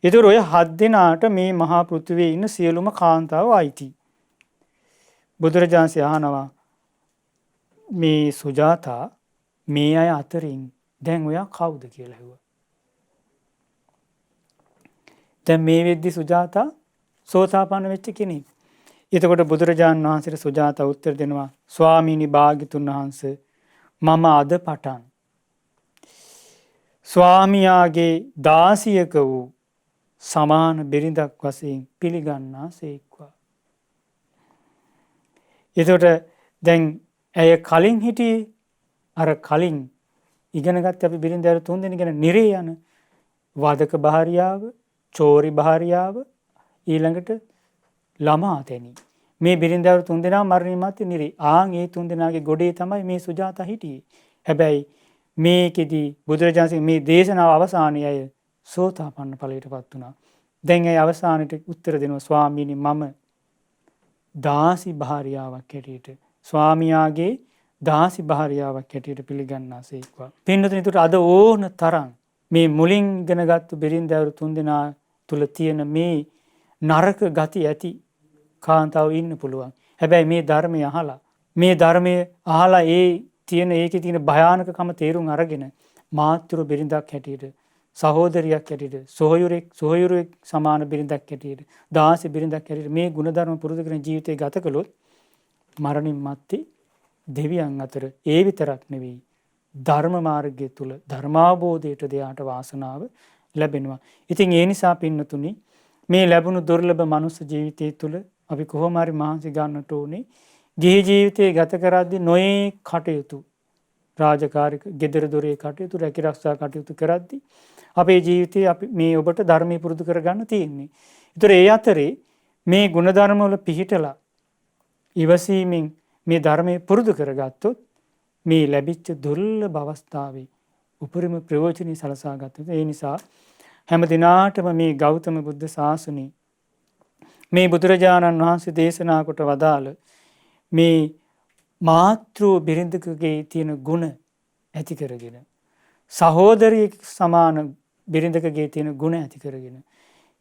ඒතර ඔය 7 දෙනාට මේ මහා පෘථිවියේ ඉන්න සියලුම කාන්තාව අයිති. බුදුරජාණන් අහනවා මේ සුජාතා මේ අය අතරින් දැන් ඔයා කවුද කියලා ඇහුවා. දැන් මේ වෙද්දි සුජාතා සෝතාපන්න වෙච්ච කෙනෙක්. එතකොට බුදුරජාණන් වහන්සේට සුජාතා උත්තර දෙනවා ස්වාමීනි භාග්‍යතුන් වහන්සේ මම අද පටන් ස්වාමියාගේ දාසියක වූ සමාන බිරිඳක් වශයෙන් පිළිගන්නාසේක්වා. එතකොට දැන් ඇය කලින් හිටියේ අර කලින් ඉගෙනගත්ත අපි බිරිඳ 3 දෙනෙක් ගැන නිරේ යන වදක භාර්යාව, චෝරි භාර්යාව, ඊළඟට ළමා තැනි. මේ බිරිඳ 3 දෙනා මරණින් මත්තේ නිරේ. ඒ 3 දෙනාගේ ගොඩේ තමයි මේ සුජාතා හිටියේ. හැබැයි මේකෙදී බුදුරජාණන් මේ දේශනාව අවසානයේ අය සෝතාපන්න ඵලයටපත් වුණා. දැන් ඇයි අවසානයේ උත්තර දෙනවා ස්වාමීනි මම දාසි භාර්යාවක් හැටියට ස්වාමියාගේ දාසි භාර්යාවක් හැටියට පිළිගන්නාසේක්වා. පින්නතුනි ඒකට අද ඕන තරම් මේ මුලින් ඉගෙනගත්තු බිරිඳවරු 3 දෙනා තුල තියෙන මේ නරක ගති ඇති කාන්තාව ඉන්න පුළුවන්. හැබැයි මේ ධර්මය අහලා ඒකේ තියෙන භයානකකම තේරුම් අරගෙන මාතෘ බිරිඳක් හැටියට, සහෝදරියක් හැටියට, සොහොයුරෙක් සමාන බිරිඳක් හැටියට, දාසි බිරිඳක් හැටියට මේ ගුණධර්ම පුරුදු කරන ජීවිතය ගත කළොත් මරණින් මත්තේ දෙවියන් අතර ඒ විතරක් නෙවෙයි ධර්ම මාර්ගය තුල ධර්මාබෝධයට දෙයාට වාසනාව ලැබෙනවා. ඉතින් ඒ නිසා පින්නතුනි මේ ලැබුණු දුර්ලභ මනුස්ස ජීවිතය තුල අපි කොහොම හරි මහන්සි ගන්නට ඕනේ. ගිහි ජීවිතය ගත කරද්දී නොයේ කටයුතු රාජකාරික gedara dore කටයුතු රැකී ආරක්ෂා කටයුතු කරද්දී අපේ ජීවිතේ අපි මේ ඔබට ධර්මයේ පුරුදු කරගන්න තියෙන්නේ. ඒතර ඒ අතරේ මේ ගුණධර්ම වල පිහිටලා ඉවසීමෙන් මේ ධර්මයේ පුරුදු කරගත්තොත් මේ ලැබිච්ච දුර්ලභ අවස්ථාවේ උපරිම ප්‍රයෝජනෙ සලසා ගත්තොත් ඒ නිසා හැම දිනාටම මේ ගෞතම බුද්ධ ශාසනය මේ බුදුරජාණන් වහන්සේ දේශනා කොට වදාළ මේ මාතෘ බිරිඳකගේ තියෙන ගුණ ඇති කරගෙන සහෝදරියක සමාන බිරිඳකගේ තියෙන ගුණ ඇති කරගෙන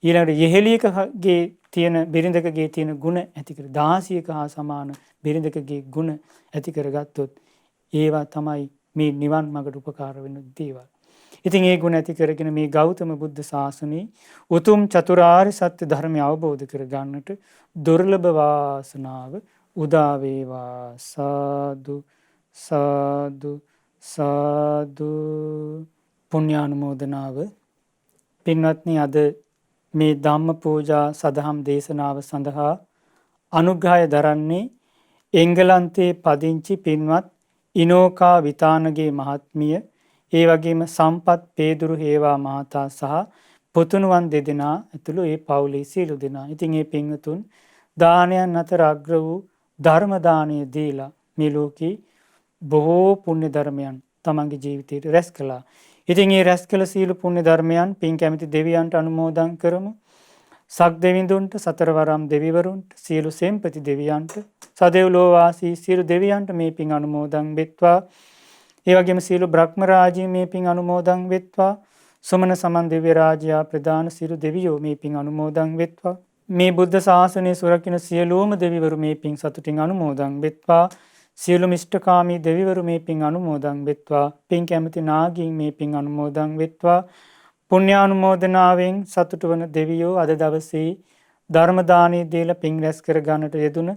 ඊළඟට යෙහෙලියකගේ තියෙන බිරිඳකගේ තියෙන ගුණ ඇති කර දාසියක හා සමාන බිරිඳකගේ ගුණ ඇති කරගත්තොත් ඒවා තමයි මේ නිවන් මාර්ගට උපකාර වෙන දේවල්. ඉතින් ඒ ගුණ ඇති කරගෙන මේ ගෞතම බුද්ධ ශාසනයේ උතුම් චතුරාර්ය සත්‍ය ධර්මය අවබෝධ කර ගන්නට දුර්ලභ වාසනාව උදා වේවා. සාදු සාදු සාදු. පුණ්‍යානුමෝදනාව. පින්වත්නි අද මේ ධම්ම පූජා සදහම් දේශනාව සඳහා අනුග්‍රහය දරන්නේ එංගලන්තයේ පදිංචි පින්වත් ඉනෝකා විතානගේ මහත්මිය, ඒ වගේම සම්පත් පේදුරු හේවා මහතා සහ පුතුණුවන් දෙදෙනා ඇතුළු ඒ පවුලේ සියලු දෙනා. ඉතින් මේ පින්වතුන් දානයන් අතර අග්‍ර වූ ධර්ම දානය දීලා මේ ලෝකේ බොහෝ පුණ්‍ය ධර්මයන් තමන්ගේ ජීවිතයට රැස් කළා. ඉතින් මේ රැස් කළ සීල පුණ්‍ය ධර්මයන් පින් කැමති දෙවියන්ට අනුමෝදන් කරමු. සක් දෙවිඳුන්ට, සතරවරම් දෙවිවරුන්ට, සියලු සෙන්පති දෙවියන්ට, සදෙව්ලෝ වාසී සියලු දෙවියන්ට මේ පින් අනුමෝදන් වෙත්වා. ඒ වගේම සියලු බ්‍රහ්ම රාජ්‍ය මේ පින් අනුමෝදන් වෙත්වා. සමන සමන් දිව්‍ය රාජ්‍ය ප්‍රදාන සියලු දෙවියෝ මේ පින් අනුමෝදන් වෙත්වා. මේ බුද්ධ ශාසනය සුරකින්න සියලුම දෙවිවරු මේ පින් සතුටින් අනුමෝදන් වෙත්වා. සියලුම ඉෂ්ඨකාමී දෙවිවරු මේ පින් අනුමෝදන් වෙත්වා. පින් කැමති නාගීන් මේ පින් අනුමෝදන් වෙත්වා. පුණ්‍යානුමෝදනාවෙන් සතුටු වන දෙවියෝ අද දවසේ ධර්ම දානීය දීලා පින් රැස් කර ගන්නට යෙදුන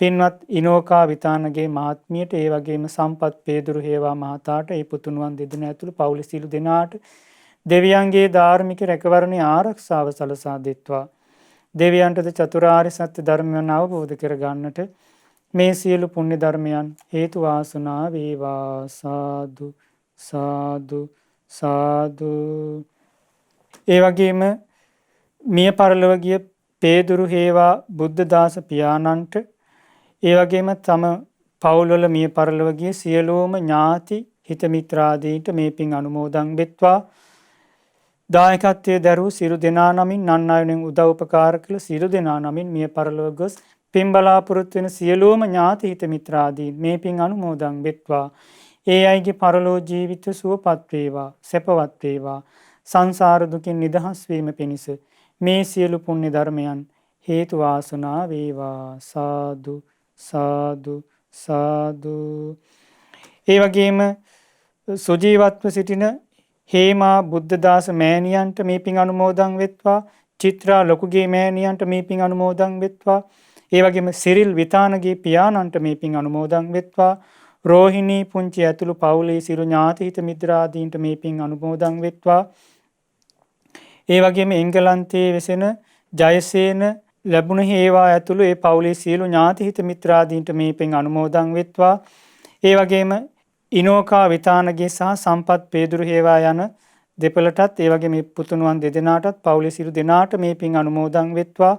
පින්වත් ඉනෝකා විතානගේ මහත්මියට, ඒ වගේම සම්පත් පේදුරු හේවා මහතාට, ඒ පුතුණුවන් දෙදෙනා ඇතුළු පවුල සියලු දෙනාට දෙවියන්ගේ ධාර්මික රැකවරණේ ආරක්ෂාව සලසා දෙත්වා. දෙවියන්ටද චතුරාර්ය සත්‍ය ධර්මයන් අවබෝධ කර ගන්නට මේ සියලු පුණ්‍ය ධර්මයන් හේතු වාසනා වේවා. සාදු සාදු සාදු. ඒ වගේම මිය පරලොව ගිය පේදුරු හේවා බුද්ධදාස පියාණන්ට, ඒ වගේම තම පවුල්වල මිය පරලොව ගිය සියලුම ඥාති හිත මිත්‍රාදීන්ට මේ පින් අනුමෝදන් වෙත්වා. දායකත්වයේ දරූ සියලු දෙනා නමින්, නන් අයුරින් උදව් උපකාර කළ සියලු දෙනා නමින්, මිය පරලොව ගොස් පින් බලාපොරොත්තු වෙන සියලුම ඥාති හිත මිත්‍රාදීන් මේ පින් අනුමෝදන් වෙත්වා. ඒ අයගේ පරලෝ ජීවිත සුවපත් වේවා, සැපවත් වේවා. සංසාර දුකින් නිදහස් වීම පිණිස මේ සියලු පුණ්‍ය ධර්මයන් හේතු වාසනා වේවා. සාදු සාදු සාදු. ඒ වගේම සුජීවත්ව සිටින හේමා බුද්ධදාස මෑණියන්ට මේ පින් අනුමෝදන් වෙත්වා. චිත්‍රා ලොකුගේ මෑණියන්ට මේ පින් අනුමෝදන් වෙත්වා. ඒ වගේම සිරිල් විතානගේ පියාණන්ට මේ පින් අනුමෝදන් වෙත්වා. රෝහිණී පුංචි ඇතුළු පවුලේ සියලු ඥාති හිත මිත්‍රාදීන්ට මේ පින් අනුමෝදන් වෙත්වා. ඒ වගේම එංගලන්තයේ වෙසෙන ජයසේන ලැබුණ හේවා ඇතුළු ඒ පවුලේ සියලු ඥාති හිත මිත්‍රාදීන්ට මේ පින් අනුමෝදන් වෙත්වා. ඒ වගේම ඉනෝකා විතානගේ සහ සම්පත් පේදුරු හේවා යන දෙපළටත්, ඒ වගේම පුතුණුවන් දෙදෙනාටත් පවුලේ සියලු දෙනාට මේ පින් අනුමෝදන් වෙත්වා.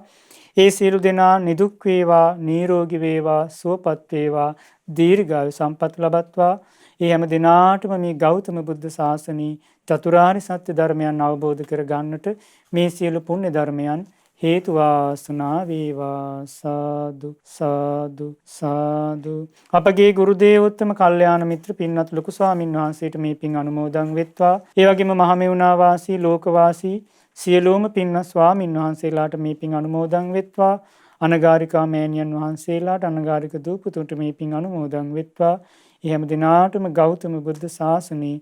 ඒ සියලු දෙනා නිදුක් වේවා, නිරෝගී වේවා, සුවපත් වේවා, දීර්ඝායු සම්පත් ලබත්වා. ඒ හැම දිනාටම මේ ගෞතම බුද්ධ ශාසනී චතුරාර්ය සත්‍ය ධර්මයන් අවබෝධ කර ගන්නට මේ සියලු පුණ්‍ය ධර්මයන් හේතු වාසනා වේවා. සාදු සාදු සාදු. අපගේ ගුරු දේවෝත්තම කල්යාණ මිත්‍ර පින්වත් ලොකු ස්වාමින් වහන්සේට මේ පින් අනුමෝදන් වෙත්වා. ඒ වගේම මහමෙවුනා වාසී ලෝකවාසී සියලුම පින්වත් ස්වාමින් වහන්සේලාට මේ පින් අනුමෝදන් වෙත්වා. අනගාരികා මෑණියන් වහන්සේලාට, අනගාരിക දූපතුන්ට මේ පින් අනුමෝදන් වෙත්වා. ඒ හැම දිනාටම ගෞතම බුද්ධ ශාසනයේ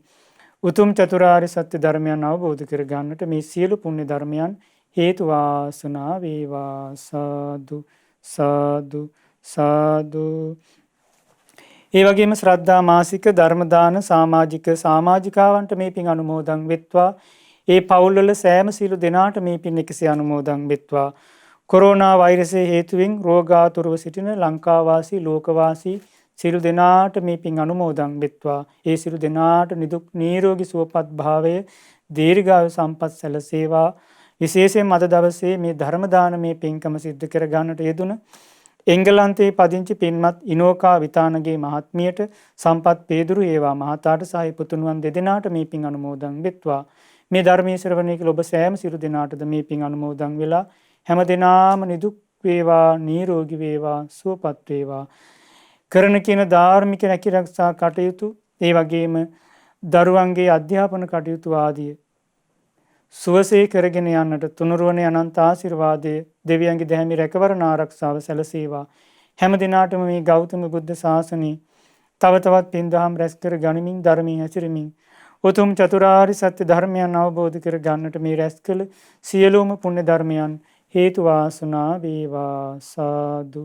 උතුම් චතුරාර්ය සත්‍ය ධර්මයන් අවබෝධ කර ගන්නට මේ සියලු පුණ්‍ය ධර්මයන් හේතු වාසනා වේවා. සාදු සාදු සාදු. ඒ වගේම ශ්‍රද්ධා මාසික ධර්ම දාන සමාජිකාවන්ට මේ පින් අනුමෝදන් වෙත්වා. ඒ පවුල්වල සෑම සියලු දෙනාට මේ පින් එකසේ අනුමෝදන් වෙත්වා. කොරෝනා වෛරසය හේතුවෙන් රෝගාතුරව සිටින ලංකාවාසී ලෝකවාසී සියලු දෙනාට මේ පින් අනුමෝදන් වෙත්වා. ඒ සියලු දෙනාට නිදුක් නිරෝගී සුවපත් භාවය, දීර්ඝායු සම්පත් සැලසේවා. විශේෂයෙන් අද දවසේ මේ ධර්ම දානමය පින්කම සිද්ධ කර ගන්නට යෙදුන එංගලන්තයේ පදිංචි පින්වත් ඉනෝකා විතානගේ මහත්මියට, සම්පත් පේදුරු හේවා මහතාට සහ පුතුණුවන් දෙදෙනාට මේ පින් අනුමෝදන් වෙත්වා. මේ ධර්මයේ ශ්‍රවණය කළ ඔබ සෑම සියලු දෙනාටද මේ පින් අනුමෝදන් වෙලා හැම දිනාම නිදුක් වේවා, නිරෝගී වේවා, සුවපත් වේවා. කරන කියන ධාර්මික රැකිරක්ෂා කටයුතු, ඒ වගේම දරුවන්ගේ අධ්‍යාපන කටයුතු ආදිය සුවසේ කරගෙන යන්නට තුනුරුවනේ අනන්ත ආශිර්වාදයේ දෙවියන්ගේ දැහැමි රැකවරණ ආරක්ෂාව සැලසේවා. හැම දිනාටම මේ ගෞතම බුද්ධ ශාසනය තව තවත් පින් දහම් රැස් කර ගනිමින්, ධර්මයේ හැසිරෙමින් උතුම් චතුරාර්ය සත්‍ය ධර්මයන් අවබෝධ කර ගන්නට මේ රැස් කළ සියලුම පුණ්‍ය ධර්මයන් හේතු වාසනා වේවා. සාදු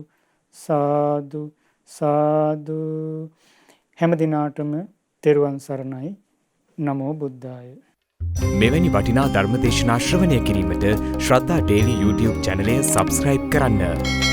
සාදු සාදු. හැම දිනාටම තෙරුවන් සරණයි. නමෝ බුද්ධාය. මෙවැනි වටිනා ධර්මදේශනා ශ්‍රවණය කිරීමට ශ්‍රද්ධා ඩේලි YouTube චැනලය සබස්ක්‍රයිබ් කරන්න.